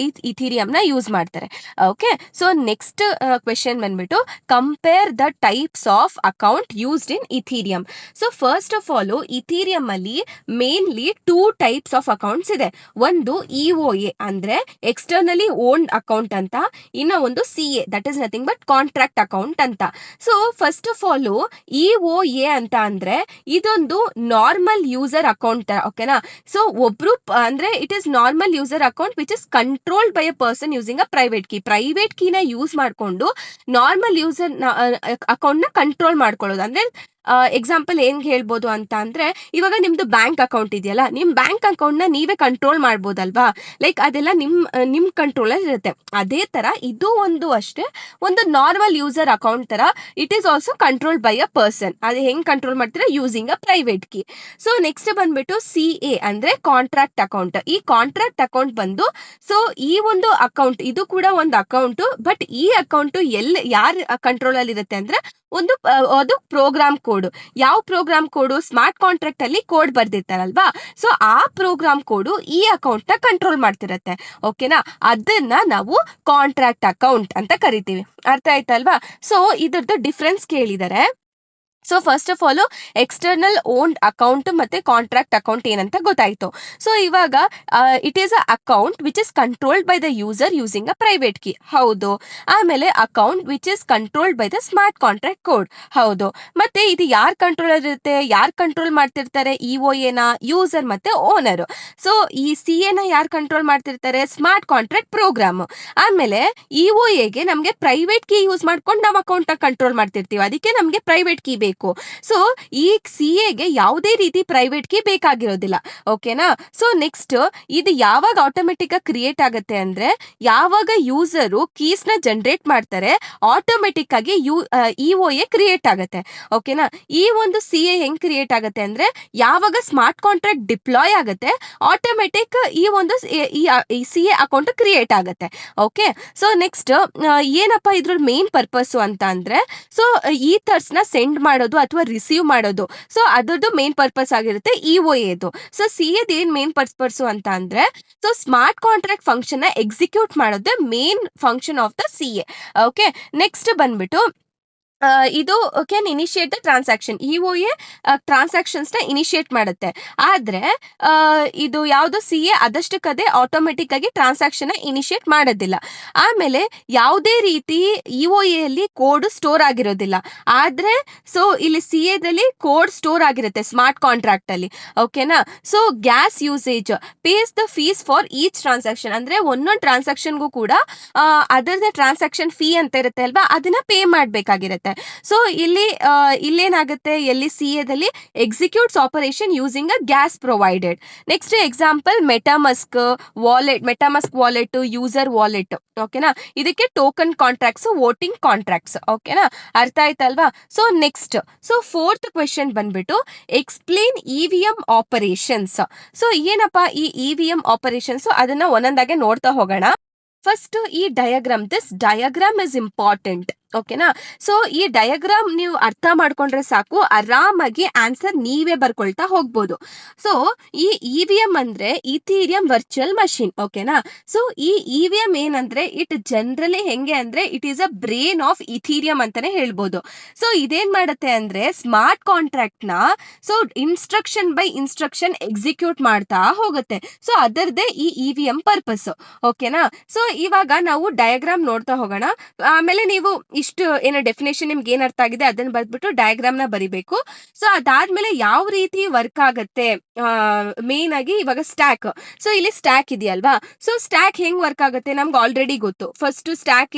ಇಥೀರಿಯಂನ ಯೂಸ್ ಮಾಡ್ತಾರೆ. ಓಕೆ, ಸೊ ನೆಕ್ಸ್ಟ್ ಕ್ವೆಶನ್ ಬಂದ್ಬಿಟ್ಟು compare the types of account used in Ethereum. So first of all Ethereum ಅಲ್ಲಿ ಮೇನ್ಲಿ 2 ಟೈಪ್ಸ್ ಆಫ್ ಅಕೌಂಟ್ಸ್ ಇದೆ. ಒಂದು EOA ಅಂದ್ರೆ ಎಕ್ಸ್ಟರ್ನಲಿ ಓನ್ಡ್ ಅಕೌಂಟ್ ಅಂತ, ಇನ್ನ ಒಂದು CA that is nothing but contract account ಅಂತ. So first of all EOA ಅಂತ ಅಂದ್ರೆ ಇದೊಂದು ನಾರ್ಮಲ್ ಯೂಸರ್ ಅಕೌಂಟ್ ತರ. ಓಕೆನಾ, ಸೊ ಒಬ್ರು ಅಂದ್ರೆ it is normal user account which is controlled by a person using a private ಕೀನ ಯೂಸ್ ಮಾಡ್ಕೊಂಡು ನಾರ್ಮಲ್ ಯೂಸರ್ ಅಕೌಂಟ್ ನ ಕಂಟ್ರೋಲ್ ಮಾಡ್ಕೊಳ್ಳೋದು. ಅಂದ್ರೆ ಎಕ್ಸಾಂಪಲ್ ಏನ್ ಹೇಳ್ಬೋದು ಅಂತ ಅಂದ್ರೆ, ಇವಾಗ ನಿಮ್ದು ಬ್ಯಾಂಕ್ ಅಕೌಂಟ್ ಇದೆಯಲ್ಲ, ನಿಮ್ ಬ್ಯಾಂಕ್ ಅಕೌಂಟ್ ನ ನೀವೇ ಕಂಟ್ರೋಲ್ ಮಾಡ್ಬೋದಲ್ವಾ, ಲೈಕ್ ಅದೆಲ್ಲ ನಿಮ್ ಕಂಟ್ರೋಲ್ ಅಲ್ಲಿ ಇರುತ್ತೆ. ಅದೇ ತರ ಇದು ಅಷ್ಟೇ ಒಂದು ನಾರ್ಮಲ್ ಯೂಸರ್ ಅಕೌಂಟ್ ತರ. It is also control by a person. ಅದು ಹೆಂಗ್ ಕಂಟ್ರೋಲ್ ಮಾಡ್ತೀರಾ, using a private key. So next ಬಂದ್ಬಿಟ್ಟು CA ಅಂದ್ರೆ ಕಾಂಟ್ರಾಕ್ಟ್ ಅಕೌಂಟ್. ಈ ಕಾಂಟ್ರಾಕ್ಟ್ ಅಕೌಂಟ್ ಬಂದು, ಸೊ ಈ ಒಂದು ಅಕೌಂಟ್ ಇದು ಕೂಡ ಒಂದು ಅಕೌಂಟ್, ಬಟ್ ಈ ಅಕೌಂಟ್ ಯಾರ ಕಂಟ್ರೋಲ್ ಅಲ್ಲಿ ಇರುತ್ತೆ ಅಂದ್ರೆ ಅದು ಪ್ರೋಗ್ರಾಮ್ ಕೋಡ್. ಯಾವ ಪ್ರೋಗ್ರಾಮ್ ಕೋಡ್, ಸ್ಮಾರ್ಟ್ ಕಾಂಟ್ರಾಕ್ಟ್ ಅಲ್ಲಿ ಕೋಡ್ ಬರ್ದಿರ್ತಾರಲ್ವಾ, ಸೊ ಆ ಪ್ರೋಗ್ರಾಮ್ ಕೋಡ್ ಈ ಅಕೌಂಟ್ ನ ಕಂಟ್ರೋಲ್ ಮಾಡ್ತಿರತ್ತೆ. ಓಕೆನಾ, ಅದನ್ನ ನಾವು ಕಾಂಟ್ರಾಕ್ಟ್ ಅಕೌಂಟ್ ಅಂತ ಕರಿತೀವಿ. ಅರ್ಥ ಆಯ್ತಲ್ವಾ? ಸೊ ಇದ್ರದ್ದು ಡಿಫ್ರೆನ್ಸ್ ಕೇಳಿದರೆ, so first of all external owned account ಮತ್ತೆ ಕಾಂಟ್ರಾಕ್ಟ್ ಅಕೌಂಟ್ ಏನಂತ ಗೊತ್ತಾಯ್ತು. ಸೊ ಇವಾಗ it is a account which is controlled by the user using a private key. ಹೌದು. ಆಮೇಲೆ account which is controlled by the smart contract code. ಹೌದು. ಮತ್ತೆ ಇದು ಯಾರ್ ಕಂಟ್ರೋಲ್ ಇರುತ್ತೆ, ಯಾರು ಕಂಟ್ರೋಲ್ ಮಾಡ್ತಿರ್ತಾರೆ, EOA ನ ಯೂಸರ್ ಮತ್ತೆ ಓನರ್. ಸೊ ಈ CA ನ ಯಾರು ಕಂಟ್ರೋಲ್ ಮಾಡ್ತಿರ್ತಾರೆ, ಸ್ಮಾರ್ಟ್ ಕಾಂಟ್ರಾಕ್ಟ್ ಪ್ರೋಗ್ರಾಮ್. ಆಮೇಲೆ EOA ಗೆ ನಮ್ಗೆ ಪ್ರೈವೇಟ್ ಕೀ ಯೂಸ್ ಮಾಡ್ಕೊಂಡು ನಾವು ಅಕೌಂಟ್ ನ ಕಂಟ್ರೋಲ್ ಮಾಡ್ತಿರ್ತೀವಿ, ಅದಕ್ಕೆ ನಮ್ಗೆ ಪ್ರೈವೇಟ್ ಕೀ ಬೇಕು. ಸೊ ಈ CA ಗೆ ಯಾವುದೇ ರೀತಿ ಪ್ರೈವೇಟ್ ಕೀ ಬೇಕಾಗಿರೋದಿಲ್ಲ. ಓಕೆನಾ, ಸೊ ನೆಕ್ಸ್ಟ್ ಇದು ಯಾವಾಗ ಆಟೋಮೆಟಿಕ್ ಆಗಿ ಕ್ರಿಯೇಟ್ ಆಗುತ್ತೆ ಅಂದ್ರೆ, ಯಾವಾಗ ಯೂಸರು ಕೀಸ್ ನ ಜನರೇಟ್ ಮಾಡ್ತಾರೆ ಆಟೋಮೆಟಿಕ್ ಆಗಿ EOA ಕ್ರಿಯೇಟ್ ಆಗುತ್ತೆ. ಓಕೆನಾ, ಈ ಒಂದು CA ಹೆಂಗ್ ಕ್ರಿಯೇಟ್ ಆಗುತ್ತೆ ಅಂದ್ರೆ, ಯಾವಾಗ ಸ್ಮಾರ್ಟ್ ಕಾಂಟ್ರಾಕ್ಟ್ ಡಿಪ್ಲಾಯ್ ಆಗುತ್ತೆ ಆಟೋಮೆಟಿಕ್ ಈ ಒಂದು CA ಅಕೌಂಟ್ ಕ್ರಿಯೇಟ್ ಆಗುತ್ತೆ. ಓಕೆ, ಸೊ ನೆಕ್ಸ್ಟ್ ಏನಪ್ಪ ಇದ್ರ ಮೇನ್ ಪರ್ಪಸ್ ಅಂತ ಅಂದ್ರೆ, ಸೊ ಈಥರ್ಸ್ ನ ಸೆಂಡ್ ಮಾಡೋದು ಅಥವಾ ರಿಸೀವ್ ಮಾಡೋದು. ಸೊ ಅದರದ್ದು ಮೇನ್ ಪರ್ಪಸ್ ಆಗಿರುತ್ತೆ EOA. ಸೊ CA ಏನ್ ಮೇನ್ ಪರ್ಪಸ್ ಅಂತ ಅಂದ್ರೆ, ಸೊ ಸ್ಮಾರ್ಟ್ ಕಾಂಟ್ರಾಕ್ಟ್ ಫಂಕ್ಷನ್ ನ ಎಕ್ಸಿಕ್ಯೂಟ್ ಮಾಡೋದು main function of the CA. Okay, next ಬಂದ್ಬಿಟ್ಟು ಇದು can initiate the transaction. EOA transactions ನ ಇನಿಷಿಯೇಟ್ ಮಾಡುತ್ತೆ. ಆದ್ರೆ ಇದು ಯಾವ್ದು CA ಅದಷ್ಟಕ್ಕದೇ ಆಟೋಮೆಟಿಕ್ ಆಗಿ ಟ್ರಾನ್ಸಾಕ್ಷನ್ ನ ಇನಿಷಿಯೇಟ್ ಮಾಡೋದಿಲ್ಲ. ಆಮೇಲೆ ಯಾವುದೇ ರೀತಿ EOA ಅಲ್ಲಿ ಕೋಡ್ ಸ್ಟೋರ್ ಆಗಿರೋದಿಲ್ಲ. ಆದ್ರೆ ಸೊ ಇಲ್ಲಿ CA ದಲ್ಲಿ ಕೋಡ್ ಸ್ಟೋರ್ ಆಗಿರುತ್ತೆ ಸ್ಮಾರ್ಟ್ ಕಾಂಟ್ರಾಕ್ಟ್ ಅಲ್ಲಿ. ಓಕೆನಾ, so gas usage pays the fees for each transaction. ಅಂದ್ರೆ ಒಂದೊಂದು ಟ್ರಾನ್ಸಾಕ್ಷನ್ಗೂ ಕೂಡ ಅದರದೇ ಟ್ರಾನ್ಸಾಕ್ಷನ್ ಫೀ ಅಂತ ಇರುತ್ತೆ ಅಲ್ವಾ, ಅದನ್ನ ಪೇ ಮಾಡ್ಬೇಕಾಗಿರುತ್ತೆ. ಸೊ ಇಲ್ಲೇನಾಗುತ್ತೆ, ಎಲ್ಲಿ CA ದಲ್ಲಿ executes operation using a gas provided. Next example MetaMask wallet, user wallet. ಓಕೆನಾ, ಇದಕ್ಕೆ ಟೋಕನ್ ಕಾಂಟ್ರಾಕ್ಟ್ಸ್, ವೋಟಿಂಗ್ ಕಾಂಟ್ರಾಕ್ಟ್ಸ್. ಓಕೆನಾ, ಅರ್ಥ ಆಯ್ತಲ್ವಾ? So next, so fourth question ಬಂದ್ಬಿಟ್ಟು ಎಕ್ಸ್ಪ್ಲೇನ್ EVM ಆಪರೇಷನ್ಸ್. ಸೊ ಏನಪ್ಪಾ ಈ EVM ಆಪರೇಷನ್ಸ್, ಅದನ್ನ ಒಂದೊಂದಾಗೆ ನೋಡ್ತಾ ಹೋಗೋಣ. ಫಸ್ಟ್ ಈ ದಿಸ್ ಡಯಾಗ್ರಾಮ್ ಇಸ್ ಇಂಪಾರ್ಟೆಂಟ್. ಓಕೆನಾ, ಸೊ ಈ ಡಯಾಗ್ರಾಮ್ ನೀವು ಅರ್ಥ ಮಾಡ್ಕೊಂಡ್ರೆ ಸಾಕು, ಆರಾಮಾಗಿ ಆನ್ಸರ್ ನೀವೇ ಬರ್ಕೊಳ್ತಾ ಹೋಗ್ಬೋದು. ಸೊ ಈ EVM ಅಂದ್ರೆ ಇಥೀರಿಯಂ ವರ್ಚುವಲ್ ಮಷಿನ್. ಓಕೆನಾ, ಸೊ ಈ EVM ಏನಂದ್ರೆ, ಇಟ್ ಜನರಲಿ ಹೆಂಗೆ ಅಂದ್ರೆ it is a brain of Ethereum ಅಂತಾನೆ ಹೇಳ್ಬೋದು. ಸೊ ಇದೇನ್ ಮಾಡುತ್ತೆ ಅಂದ್ರೆ, ಸ್ಮಾರ್ಟ್ ಕಾಂಟ್ರಾಕ್ಟ್ ನ so instruction by instruction execute ಮಾಡ್ತಾ ಹೋಗುತ್ತೆ. ಸೊ ಅದರದೇ ಈ EVM ಪರ್ಪಸ್. ಓಕೆನಾ, ಸೊ ಇವಾಗ ನಾವು ಡಯಾಗ್ರಾಮ್ ನೋಡ್ತಾ ಹೋಗೋಣ. ಆಮೇಲೆ ನೀವು ಇಷ್ಟು ಏನೋ ಡೆಫಿನೇಷನ್ ನಿಮ್ಗೆ ಏನ್ ಅರ್ಥ ಆಗಿದೆ ಅದನ್ನ ಬರ್ದ್ಬಿಟ್ಟು ಡಯಾಗ್ರಾಮ್ ನ ಬರಿಬೇಕು. ಸೊ ಅದಾದ್ಮೇಲೆ ಯಾವ ರೀತಿ ವರ್ಕ್ ಆಗತ್ತೆ ಮೇನ್ ಆಗಿ ಇವಾಗ ಸ್ಟ್ಯಾಕ್. ಸೊ ಇಲ್ಲಿ ಸ್ಟ್ಯಾಕ್ ಇದೆಯಲ್ವಾ, ಸೊ ಸ್ಟ್ಯಾಕ್ ಹೆಂಗ್ ವರ್ಕ್ ಆಗುತ್ತೆ ನಮ್ಗೆ ಆಲ್ರೆಡಿ ಗೊತ್ತು. ಫಸ್ಟ್ ಸ್ಟ್ಯಾಕ್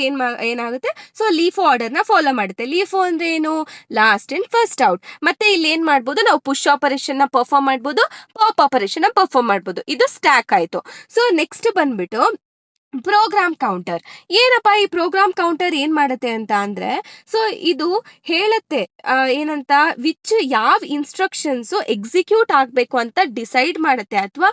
ಏನಾಗುತ್ತೆ, ಸೊ ಲೀಫೋ ಆರ್ಡರ್ ನ ಫಾಲೋ ಮಾಡುತ್ತೆ. ಲೀಫೋ ಅಂದ್ರೆ ಏನು, ಲಾಸ್ಟ್ ಇನ್ ಫಸ್ಟ್ ಔಟ್. ಮತ್ತೆ ಇಲ್ಲಿ ಏನ್ ಮಾಡ್ಬೋದು ನಾವು, ಪುಷ್ ಆಪರೇಷನ್ ನ ಪರ್ಫಾರ್ಮ್ ಮಾಡ್ಬೋದು, ಪಾಪ್ ಆಪರೇಷನ್ ನ ಪರ್ಫಾರ್ಮ್ ಮಾಡ್ಬೋದು. ಇದು ಸ್ಟ್ಯಾಕ್ ಆಯ್ತು. ಸೊ ನೆಕ್ಸ್ಟ್ ಬಂದ್ಬಿಟ್ಟು ಪ್ರೋಗ್ರಾಮ್ ಕೌಂಟರ್. ಏನಪ್ಪಾ ಈ ಪ್ರೋಗ್ರಾಮ್ ಕೌಂಟರ್ ಏನ್ ಮಾಡುತ್ತೆ ಅಂತ ಅಂದ್ರೆ, ಸೊ ಇದು ಹೇಳುತ್ತೆ ಏನಂತ, ವಿಚ್ ಯಾವ ಇನ್ಸ್ಟ್ರಕ್ಷನ್ಸ್ ಎಕ್ಸಿಕ್ಯೂಟ್ ಆಗ್ಬೇಕು ಅಂತ ಡಿಸೈಡ್ ಮಾಡುತ್ತೆ, ಅಥವಾ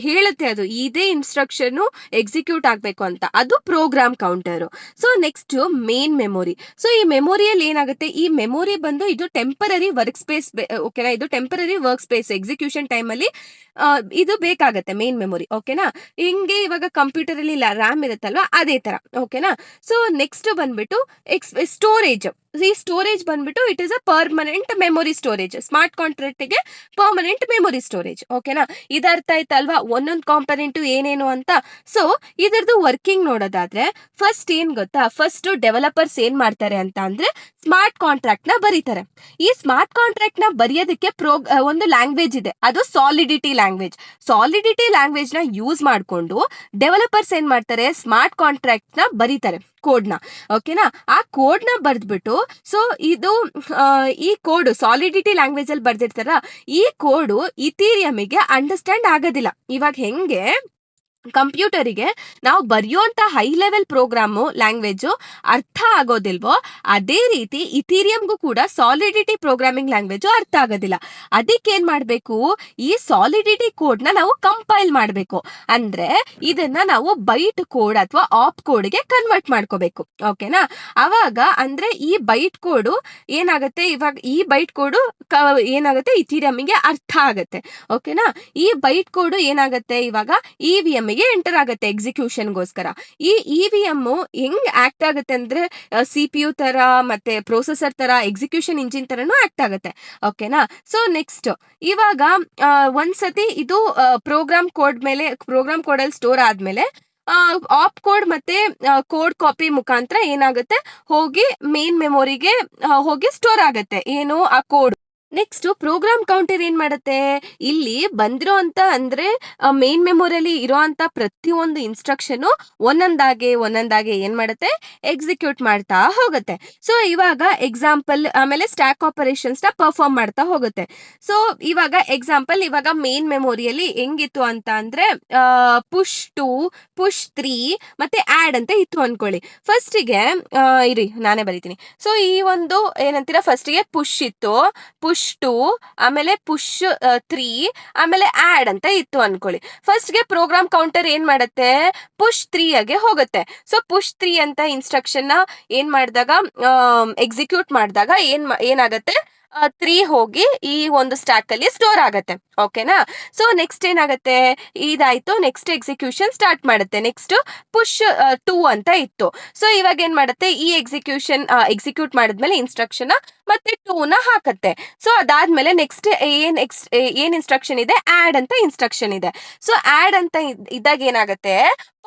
ಹೇಳುತ್ತೆ ಅದು ಇದೇ ಇನ್ಸ್ಟ್ರಕ್ಷನ್ ಎಕ್ಸಿಕ್ಯೂಟ್ ಆಗ್ಬೇಕು ಅಂತ. ಅದು program counter. So next main memory. So ಈ ಮೆಮೊರಿಯಲ್ಲಿ ಏನಾಗುತ್ತೆ, ಈ ಮೆಮೊರಿ ಬಂದು ಇದು ಟೆಂಪರರಿ ವರ್ಕ್ ಸ್ಪೇಸ್, ಓಕೆನಾ, ಇದು temporary work space execution time ಅಲ್ಲಿ ಇದು ಬೇಕಾಗತ್ತೆ ಮೇನ್ ಮೆಮೊರಿ. ಓಕೆನಾ, ಹಿಂಗೆ ಇವಾಗ ಕಂಪ್ಯೂಟರ್ ಅಲ್ಲಿ ರ್ಯಾಮ್ ಇರುತ್ತಲ್ವಾ ಅದೇ ತರ. ಓಕೆನಾ, ಸೊ ನೆಕ್ಸ್ಟ್ ಬಂದ್ಬಿಟ್ಟು ಸ್ಟೋರೇಜ್. ಈ ಸ್ಟೋರೇಜ್ ಬಂದ್ಬಿಟ್ಟು it is a permanent memory storage. Smart contract ಗೆ ಪರ್ಮನೆಂಟ್ ಮೆಮೊರಿ ಸ್ಟೋರೇಜ್. ಓಕೆನಾ, ಇದು ಅರ್ಥ ಆಯ್ತಲ್ವಾ ಒಂದೊಂದು ಕಾಂಪೊನೆಂಟ್ ಏನೇನು ಅಂತ. ಸೊ ಇದರದ್ದು ವರ್ಕಿಂಗ್ ನೋಡೋದಾದ್ರೆ ಫಸ್ಟ್ ಏನ್ ಗೊತ್ತಾ, ಫಸ್ಟ್ ಡೆವಲಪರ್ಸ್ ಏನ್ ಮಾಡ್ತಾರೆ ಅಂತ ಅಂದ್ರೆ ಸ್ಮಾರ್ಟ್ ಕಾಂಟ್ರಾಕ್ಟ್ ನ ಬರೀತಾರೆ. ಈ ಸ್ಮಾರ್ಟ್ ಕಾಂಟ್ರಾಕ್ಟ್ ನ ಬರೆಯೋದಕ್ಕೆ ಒಂದು ಲ್ಯಾಂಗ್ವೇಜ್ ಇದೆ, ಅದು ಸಾಲಿಡಿಟಿ ಲ್ಯಾಂಗ್ವೇಜ್. ಸಾಲಿಡಿಟಿ ಲ್ಯಾಂಗ್ವೇಜ್ ನ ಯೂಸ್ ಮಾಡ್ಕೊಂಡು ಡೆವಲಪರ್ಸ್ ಏನ್ ಮಾಡ್ತಾರೆ, ಸ್ಮಾರ್ಟ್ ಕಾಂಟ್ರಾಕ್ಟ್ ನ ಬರೀತಾರೆ, ಕೋಡ್ ನ. ಓಕೆನಾ, ಆ ಕೋಡ್ ನ ಬರ್ದ್ಬಿಟ್ಟು, ಸೊ ಇದು ಈ ಕೋಡ್ ಸಾಲಿಡಿಟಿ ಲ್ಯಾಂಗ್ವೇಜ್ ಅಲ್ಲಿ ಬರ್ದಿರ್ತಾರ, ಈ ಕೋಡು ಇಥೀರಿಯಂಗೆ ಅಂಡರ್ಸ್ಟ್ಯಾಂಡ್ ಆಗೋದಿಲ್ಲ. ಇವಾಗ ಹೆಂಗೆ ಕಂಪ್ಯೂಟರಿಗೆ ನಾವು ಬರೆಯುವಂತ ಹೈ ಲೆವೆಲ್ ಪ್ರೋಗ್ರಾಮು ಲ್ಯಾಂಗ್ವೇಜ್ ಅರ್ಥ ಆಗೋದಿಲ್ವೋ, ಅದೇ ರೀತಿ ಇಥೀರಿಯಂಗೂ ಕೂಡ ಸಾಲಿಡಿಟಿ ಪ್ರೋಗ್ರಾಮಿಂಗ್ ಲ್ಯಾಂಗ್ವೇಜ್ ಅರ್ಥ ಆಗೋದಿಲ್ಲ. ಅದಕ್ಕೆ ಏನ್ ಮಾಡ್ಬೇಕು, ಈ ಸಾಲಿಡಿಟಿ ಕೋಡ್ ನ ನಾವು ಕಂಪೈಲ್ ಮಾಡ್ಬೇಕು. ಅಂದ್ರೆ ಇದನ್ನ ನಾವು ಬೈಟ್ ಕೋಡ್ ಅಥವಾ ಆಪ್ ಕೋಡ್ಗೆ ಕನ್ವರ್ಟ್ ಮಾಡ್ಕೋಬೇಕು. ಓಕೆನಾ, ಅವಾಗ ಅಂದ್ರೆ ಈ ಬೈಟ್ ಕೋಡ್ ಏನಾಗುತ್ತೆ, ಇವಾಗ ಈ ಬೈಟ್ ಕೋಡ್ ಏನಾಗುತ್ತೆ ಇಥೀರಿಯಂಗೆ ಅರ್ಥ ಆಗತ್ತೆ. ಓಕೆನಾ, ಈ ಬೈಟ್ ಕೋಡ್ ಏನಾಗುತ್ತೆ ಇವಾಗ EVM ಗೆ ಎಂಟರ್ ಆಗುತ್ತೆ ಎಕ್ಸಿಕ್ಯೂಷನ್ಗೋಸ್ಕರ. ಈ EVM ಹೆಂಗ್ ಆಕ್ಟ್ ಆಗುತ್ತೆ ಅಂದ್ರೆ CPU ತರ ಮತ್ತೆ ಪ್ರೊಸೆಸರ್ ತರ, ಎಕ್ಸಿಕ್ಯೂಷನ್ ಇಂಜಿನ್ ತರನು ಆಕ್ಟ್ ಆಗುತ್ತೆ. ಓಕೆನಾ, ಸೊ ನೆಕ್ಸ್ಟ್ ಇವಾಗ ಒಂದ್ಸತಿ ಇದು ಪ್ರೋಗ್ರಾಮ್ ಕೋಡ್ ಮೇಲೆ, ಪ್ರೋಗ್ರಾಮ್ ಕೋಡ್ ಅಲ್ಲಿ ಸ್ಟೋರ್ ಆದ್ಮೇಲೆ ಆಪ್ ಕೋಡ್ ಮತ್ತೆ ಕೋಡ್ ಕಾಪಿ ಮುಖಾಂತರ ಏನಾಗುತ್ತೆ, ಹೋಗಿ ಮೇನ್ ಮೆಮೊರಿಗೆ ಹೋಗಿ ಸ್ಟೋರ್ ಆಗುತ್ತೆ ಏನು ಆ ಕೋಡ್. ನೆಕ್ಸ್ಟ್ ಪ್ರೋಗ್ರಾಮ್ ಕೌಂಟರ್ ಏನ್ ಮಾಡುತ್ತೆ, ಇಲ್ಲಿ ಬಂದಿರೋ ಅಂತ ಅಂದ್ರೆ ಮೇನ್ ಮೆಮೊರಿಯಲ್ಲಿ ಇರೋಂತ ಪ್ರತಿಯೊಂದು ಇನ್ಸ್ಟ್ರಕ್ಷನ್ ಒಂದೊಂದಾಗೆ ಏನ್ ಮಾಡುತ್ತೆ, ಎಕ್ಸಿಕ್ಯೂಟ್ ಮಾಡ್ತಾ ಹೋಗುತ್ತೆ. ಸೊ ಇವಾಗ ಎಕ್ಸಾಂಪಲ್, ಆಮೇಲೆ ಸ್ಟ್ಯಾಕ್ ಆಪರೇಷನ್ಸ್ ನ ಪರ್ಫಾರ್ಮ್ ಮಾಡ್ತಾ ಹೋಗುತ್ತೆ. ಸೊ ಇವಾಗ ಎಕ್ಸಾಂಪಲ್, ಇವಾಗ ಮೇನ್ ಮೆಮೊರಿಯಲ್ಲಿ ಹೆಂಗಿತ್ತು ಅಂತ ಅಂದ್ರೆ ಪುಷ್ 2, ಪುಷ್ 3 ಮತ್ತೆ ಆಡ್ ಅಂತ ಇತ್ತು ಅನ್ಕೊಳ್ಳಿ. ಫಸ್ಟಿಗೆ ಇರಿ ನಾನೇ ಬರೀತೀನಿ. ಸೊ ಈ ಒಂದು ಏನಂತೀರಾ, ಫಸ್ಟಿಗೆ ಪುಷ್ ಇತ್ತು, ಪುಷ್ 2, ಆಮೇಲೆ ಪುಷ್ 3, ಆಮೇಲೆ ಆಡ್ ಅಂತ ಇತ್ತು ಅನ್ಕೊಳ್ಳಿ. ಫಸ್ಟ್ ಗೆ ಪ್ರೋಗ್ರಾಮ್ ಕೌಂಟರ್ ಏನ್ ಮಾಡುತ್ತೆ, ಪುಷ್ 3 ಗೆ ಹೋಗುತ್ತೆ. ಸೊ ಪುಷ್ 3 ಅಂತ ಇನ್ಸ್ಟ್ರಕ್ಷನ್ ನ ಏನ್ ಮಾಡಿದಾಗ, ಎಕ್ಸಿಕ್ಯೂಟ್ ಮಾಡಿದಾಗ ಏನಾಗತ್ತೆ, 3 ಹೋಗಿ ಈ ಒಂದು ಸ್ಟ್ಯಾಕ್ ಅಲ್ಲಿ ಸ್ಟೋರ್ ಆಗತ್ತೆ. ಓಕೆನಾ, ಸೊ ನೆಕ್ಸ್ಟ್ ಏನಾಗುತ್ತೆ, ಇದಾಯ್ತು, ನೆಕ್ಸ್ಟ್ ಎಕ್ಸಿಕ್ಯೂಷನ್ ಸ್ಟಾರ್ಟ್ ಮಾಡುತ್ತೆ. ನೆಕ್ಸ್ಟ್ ಪುಷ್ 2 ಅಂತ ಇತ್ತು. ಸೊ ಇವಾಗ ಏನ್ ಮಾಡುತ್ತೆ, ಈ ಎಕ್ಸಿಕ್ಯೂಟ್ ಮಾಡಿದ್ಮೇಲೆ ಇನ್ಸ್ಟ್ರಕ್ಷನ್ ಮತ್ತೆ 2 ನ ಹಾಕತ್ತೆ. ಸೊ ಅದಾದ್ಮೇಲೆ ನೆಕ್ಸ್ಟ್ ಏನ್ ಇನ್ಸ್ಟ್ರಕ್ಷನ್ ಇದೆ, ಆಡ್ ಅಂತ ಇನ್ಸ್ಟ್ರಕ್ಷನ್ ಇದೆ. ಸೊ ಆಡ್ ಅಂತ ಇದ್ದಾಗ ಏನಾಗುತ್ತೆ,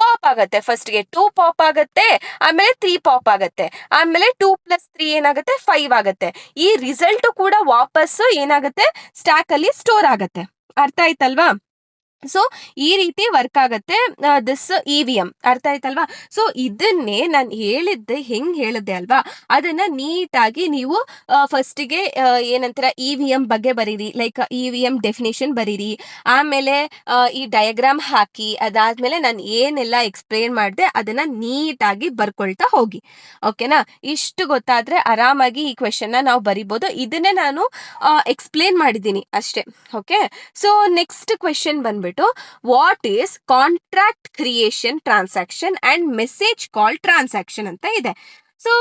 ಪಾಪ್ ಆಗತ್ತೆ. ಫಸ್ಟ್ ಗೆ 2 ಪಾಪ್ ಆಗತ್ತೆ, ಆಮೇಲೆ 3 ಪಾಪ್ ಆಗತ್ತೆ, ಆಮೇಲೆ 2 + 3 ಏನಾಗುತ್ತೆ, 5 ಆಗತ್ತೆ. ಈ ರಿಸಲ್ಟ್ ಕೂಡ ವಾಪಸ್ ಏನಾಗುತ್ತೆ, ಸ್ಟ್ಯಾಕ್ ಅಲ್ಲಿ ಸ್ಟೋರ್ ಆಗತ್ತೆ. ಅರ್ಥ ಆಯ್ತಲ್ವಾ? ಸೊ ಈ ರೀತಿ ವರ್ಕ್ ಆಗತ್ತೆ ದಿಸ್ EVM. ಅರ್ಥ ಆಯ್ತಲ್ವಾ? ಸೊ ಇದನ್ನೇ ನಾನು ಹೇಳಿದ್ದೆ, ಹೆಂಗ್ ಹೇಳಿದ್ದೆ ಅಲ್ವಾ, ಅದನ್ನ ನೀಟಾಗಿ ನೀವು ಫಸ್ಟಿಗೆ ಏನಂತೀರ, EVM ಬಗ್ಗೆ ಬರೀರಿ, ಲೈಕ್ EVM ಡೆಫಿನೇಷನ್ ಬರೀರಿ, ಆಮೇಲೆ ಈ ಡಯಾಗ್ರಾಮ್ ಹಾಕಿ, ಅದಾದ್ಮೇಲೆ ನಾನು ಏನೆಲ್ಲ ಎಕ್ಸ್ಪ್ಲೇನ್ ಮಾಡಿದೆ ಅದನ್ನ ನೀಟಾಗಿ ಬರ್ಕೊಳ್ತಾ ಹೋಗಿ. ಓಕೆನಾ, ಇಷ್ಟು ಗೊತ್ತಾದ್ರೆ ಆರಾಮಾಗಿ ಈ ಕ್ವೆಶನ್ ನಾವು ಬರಿಬೋದು. ಇದನ್ನೇ ನಾನು ಎಕ್ಸ್ಪ್ಲೇನ್ ಮಾಡಿದ್ದೀನಿ ಅಷ್ಟೇ. ಓಕೆ, ಸೊ ನೆಕ್ಸ್ಟ್ ಕ್ವೆಶನ್ ಬಂದ್ಬಿಟ್ಟು, what is contract creation transaction and message call transaction ಅಂತ ಇದೆ. So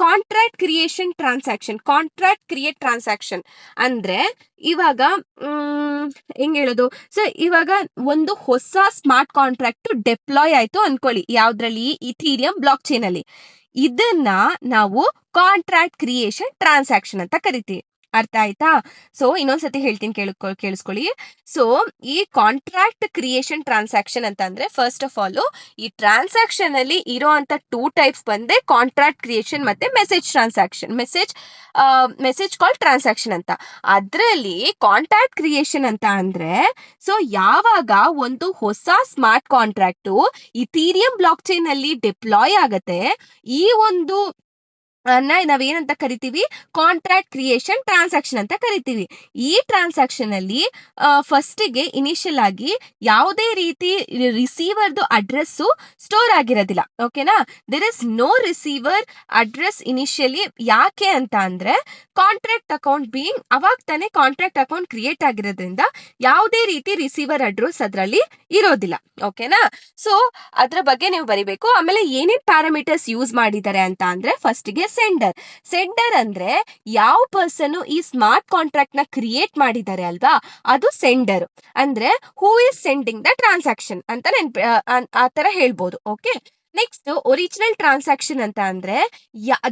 contract creation transaction, contract create transaction ಅಂದ್ರೆ ಇವಾಗ ಹೆಂಗ್ ಹೇಳೋದು, ಸೊ ಇವಾಗ ಒಂದು ಹೊಸ ಸ್ಮಾರ್ಟ್ ಕಾಂಟ್ರಾಕ್ಟ್ ಡೆಪ್ಲಾಯ್ ಆಯ್ತು ಅನ್ಕೊಳ್ಳಿ, ಯಾವ್ದ್ರಲ್ಲಿ, ಇಥೀರಿಯಂ ಬ್ಲಾಕ್ ಚೈನ್ ಅಲ್ಲಿ. ಇದನ್ನ ನಾವು ಕಾಂಟ್ರಾಕ್ಟ್ ಕ್ರಿಯೇಷನ್ ಟ್ರಾನ್ಸಾಕ್ಷನ್ ಅಂತ ಕರಿತೀವಿ. ಅರ್ಥ ಆಯ್ತಾ? ಸೊ ಇನ್ನೊಂದ್ಸತಿ ಹೇಳ್ತೀನಿ ಕೇಳಿಸ್ಕೊಳ್ಳಿ. ಸೊ ಈ ಕಾಂಟ್ರಾಕ್ಟ್ ಕ್ರಿಯೇಷನ್ ಟ್ರಾನ್ಸಾಕ್ಷನ್ ಅಂತ ಅಂದ್ರೆ ಫಸ್ಟ್ ಆಫ್ ಆಲ್ ಈ ಟ್ರಾನ್ಸಾಕ್ಷನ್ ಅಲ್ಲಿ ಇರೋಂತ 2 ಟೈಪ್ಸ್ ಬಂದೆ ಕಾಂಟ್ರಾಕ್ಟ್ ಕ್ರಿಯೇಷನ್ ಮತ್ತೆ message transaction, message call transaction ಅಂತ. ಅದ್ರಲ್ಲಿ ಕಾಂಟ್ರಾಕ್ಟ್ ಕ್ರಿಯೇಷನ್ ಅಂತ ಅಂದ್ರೆ ಸೊ ಯಾವಾಗ ಒಂದು ಹೊಸ ಸ್ಮಾರ್ಟ್ ಕಾಂಟ್ರಾಕ್ಟ್ ಇಥೀರಿಯಂ ಬ್ಲಾಕ್ ಚೈನ್ ಅಲ್ಲಿ ಡಿಪ್ಲಾಯ್ ಆಗತ್ತೆ, ಈ ಒಂದು ನಾವೇನಂತ ಕರಿತೀವಿ, ಕಾಂಟ್ರಾಕ್ಟ್ ಕ್ರಿಯೇಷನ್ ಟ್ರಾನ್ಸಾಕ್ಷನ್ ಅಂತ ಕರಿತೀವಿ. ಈ ಟ್ರಾನ್ಸಾಕ್ಷನ್ ಅಲ್ಲಿ ಫಸ್ಟಿಗೆ ಇನಿಷಿಯಲ್ ಆಗಿ ಯಾವುದೇ ರೀತಿ ರಿಸೀವರ್ದು ಅಡ್ರೆಸ್ ಸ್ಟೋರ್ ಆಗಿರೋದಿಲ್ಲ. ಓಕೆನಾ? There is no receiver address initially. ಯಾಕೆ ಅಂತ ಅಂದ್ರೆ ಕಾಂಟ್ರಾಕ್ಟ್ ಅಕೌಂಟ್ ಬೀಯಿಂಗ್ ಅವಾಗ ತಾನೇ ಕಾಂಟ್ರಾಕ್ಟ್ ಅಕೌಂಟ್ ಕ್ರಿಯೇಟ್ ಆಗಿರೋದ್ರಿಂದ ಯಾವುದೇ ರೀತಿ ರಿಸೀವರ್ ಅಡ್ರೆಸ್ ಅದರಲ್ಲಿ ಇರೋದಿಲ್ಲ. ಓಕೆನಾ? ಸೊ ಅದ್ರ ಬಗ್ಗೆ ನೀವು ಬರಿಬೇಕು. ಆಮೇಲೆ ಏನೇನ್ ಪ್ಯಾರಾಮೀಟರ್ಸ್ ಯೂಸ್ ಮಾಡಿದ್ದಾರೆ ಅಂತ ಅಂದ್ರೆ ಫಸ್ಟ್ಗೆ ಸೆಂಡರ್ ಅಂದ್ರೆ ಯಾವ ಪರ್ಸನ್ ಈ ಸ್ಮಾರ್ಟ್ ಕಾಂಟ್ರಾಕ್ಟ್ ನ ಕ್ರಿಯೇಟ್ ಮಾಡಿದ್ದಾರೆ ಅಲ್ವಾ, ಅದು ಸೆಂಡರ್. ಅಂದ್ರೆ who is sending the transaction ಅಂತ ಆ ತರ ಹೇಳ್ಬೋದು. ಓಕೆ, ನೆಕ್ಸ್ಟ್ ಒರಿಜಿನಲ್ ಟ್ರಾನ್ಸಾಕ್ಷನ್ ಅಂತ ಅಂದ್ರೆ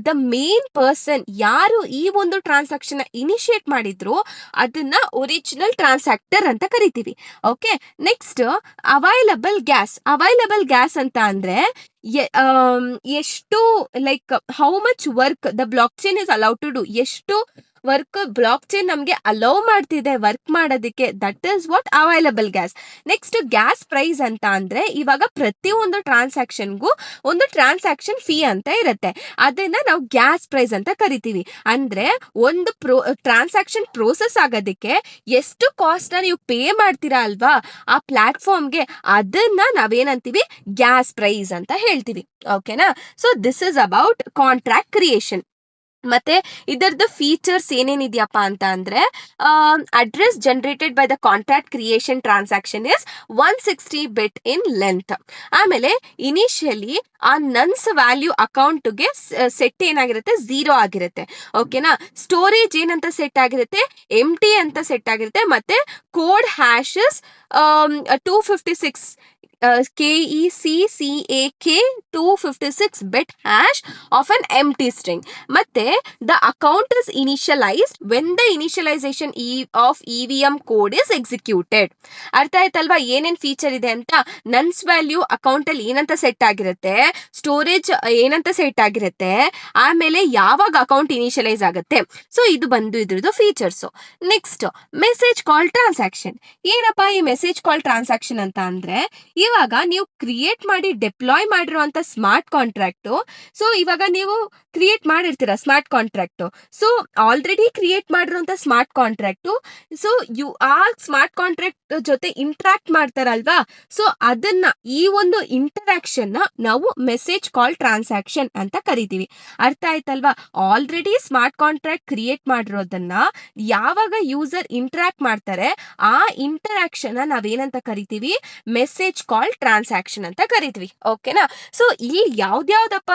ದ ಮೇನ್ ಪರ್ಸನ್ ಯಾರು ಈ ಒಂದು ಟ್ರಾನ್ಸಾಕ್ಷನ್ ಇನಿಶಿಯೇಟ್ ಮಾಡಿದ್ರು ಅದನ್ನ ಒರಿಜಿನಲ್ ಟ್ರಾನ್ಸಾಕ್ಟರ್ ಅಂತ ಕರಿತೀವಿ. ಓಕೆ, ನೆಕ್ಸ್ಟ್ ಅವೈಲಬಲ್ ಗ್ಯಾಸ್ ಅಂತ ಅಂದ್ರೆ ಎಷ್ಟು like how much work the blockchain is allowed to do, ಎಷ್ಟು ವರ್ಕ್ ಬ್ಲಾಕ್ ಚೈನ್ ನಮ್ಗೆ ಅಲೌ ಮಾಡ್ತಿದೆ ವರ್ಕ್ ಮಾಡೋದಕ್ಕೆ, that is what available gas. Next gas price ಅಂತ ಅಂದ್ರೆ ಇವಾಗ ಪ್ರತಿಯೊಂದು ಟ್ರಾನ್ಸಾಕ್ಷನ್ಗೂ ಒಂದು ಟ್ರಾನ್ಸಾಕ್ಷನ್ ಫೀ ಅಂತ ಇರುತ್ತೆ, ಅದನ್ನ ನಾವು ಗ್ಯಾಸ್ ಪ್ರೈಸ್ ಅಂತ ಕರಿತೀವಿ. ಅಂದ್ರೆ ಒಂದು ಟ್ರಾನ್ಸಾಕ್ಷನ್ ಪ್ರೋಸೆಸ್ ಆಗೋದಕ್ಕೆ ಎಷ್ಟು ಕಾಸ್ಟ್ ನೀವು ಪೇ ಮಾಡ್ತೀರಾ ಅಲ್ವಾ ಆ ಪ್ಲಾಟ್ಫಾರ್ಮ್ಗೆ, ಅದನ್ನ ನಾವೇನಂತೀವಿ ಗ್ಯಾಸ್ ಪ್ರೈಸ್ ಅಂತ ಹೇಳ್ತೀವಿ. ಓಕೆನಾ? So this is about contract creation. ಮತ್ತೆ ಇದರದ ಫೀಚರ್ಸ್ ಏನೇನಿದೆಯಪ್ಪ ಅಂತ ಅಂದ್ರೆ address generated by the contract creation transaction is 160 bit in length. ಆಮೇಲೆ ಇನಿಷಿಯಲಿ ಆ ನನ್ಸ್ ವ್ಯಾಲ್ಯೂ ಅಕೌಂಟ್ಗೆ ಸೆಟ್ ಏನಾಗಿರುತ್ತೆ 0 ಆಗಿರುತ್ತೆ. ಓಕೆನಾ? ಸ್ಟೋರೇಜ್ ಏನಂತ ಸೆಟ್ ಆಗಿರುತ್ತೆ, ಎಂಟಿ ಅಂತ ಸೆಟ್ ಆಗಿರುತ್ತೆ. ಮತ್ತೆ code ಹ್ಯಾಶಸ್ 256 KECCAK 256 bit hash of an empty string. ಮತ್ತೆ the account is initialized when the initialization of EVM code is executed. ಅರ್ಥ ಆಯ್ತಲ್ವಾ ಏನೇನ್ ಫೀಚರ್ ಇದೆ ಅಂತ? ನನ್ಸ್ ವ್ಯಾಲ್ಯೂ ಅಕೌಂಟ್ ಅಲ್ಲಿ ಏನಂತ ಸೆಟ್ ಆಗಿರುತ್ತೆ, ಸ್ಟೋರೇಜ್ ಏನಂತ ಸೆಟ್ ಆಗಿರುತ್ತೆ, ಆಮೇಲೆ ಯಾವಾಗ ಅಕೌಂಟ್ ಇನಿಷಿಯಲೈಸ್ ಆಗುತ್ತೆ. ಸೊ ಇದು ಬಂದು ಇದ್ರದ್ದು features. Next message call transaction. ಏನಪ್ಪಾ ಈ ಮೆಸೇಜ್ ಕಾಲ್ ಟ್ರಾನ್ಸಾಕ್ಷನ್ ಅಂತ ಅಂದ್ರೆ ಇವಾಗ ನೀವು ಕ್ರಿಯೇಟ್ ಮಾಡಿ ಡೆಪ್ಲಾಯ್ ಮಾಡಿರುವಂತ ಸ್ಮಾರ್ಟ್ ಕಾಂಟ್ರಾಕ್ಟ್, ಸೊ ಇವಾಗ ನೀವು ಕ್ರಿಯೇಟ್ ಮಾಡಿರ್ತೀರಾ smart contract, so already create ಮಾಡಿರುವಂತ ಸ್ಮಾರ್ಟ್ ಕಾಂಟ್ರಾಕ್ಟ್, ಸೊ ಆ ಸ್ಮಾರ್ಟ್ ಕಾಂಟ್ರಾಕ್ಟ್ ಜೊತೆ ಇಂಟ್ರಾಕ್ಟ್ ಮಾಡ್ತಾರಲ್ವಾ, ಸೊ ಅದನ್ನ ಈ ಒಂದು ಇಂಟರಾಕ್ಷನ್ ನಾವು ಮೆಸೇಜ್ ಕಾಲ್ ಟ್ರಾನ್ಸಾಕ್ಷನ್ ಅಂತ ಕರಿತೀವಿ. ಅರ್ಥ ಆಯ್ತಲ್ವಾ? ಆಲ್ರೆಡಿ ಸ್ಮಾರ್ಟ್ ಕಾಂಟ್ರಾಕ್ಟ್ ಕ್ರಿಯೇಟ್ ಮಾಡಿರೋದನ್ನ ಯಾವಾಗ ಯೂಸರ್ ಇಂಟ್ರಾಕ್ಟ್ ಮಾಡ್ತಾರೆ ಆ ಇಂಟರಾಕ್ಷನ್ ನಾವೇನಂತ ಕರಿತೀವಿ, ಮೆಸೇಜ್ ಕಾಲ್ ಟ್ರಾನ್ಸಾಕ್ಷನ್ ಅಂತ ಕರಿತೀವಿ. ಓಕೆನಾ? ಸೊ ಇಲ್ಲಿ ಯಾವ್ದ್ಯಾವ್ದಪ್ಪ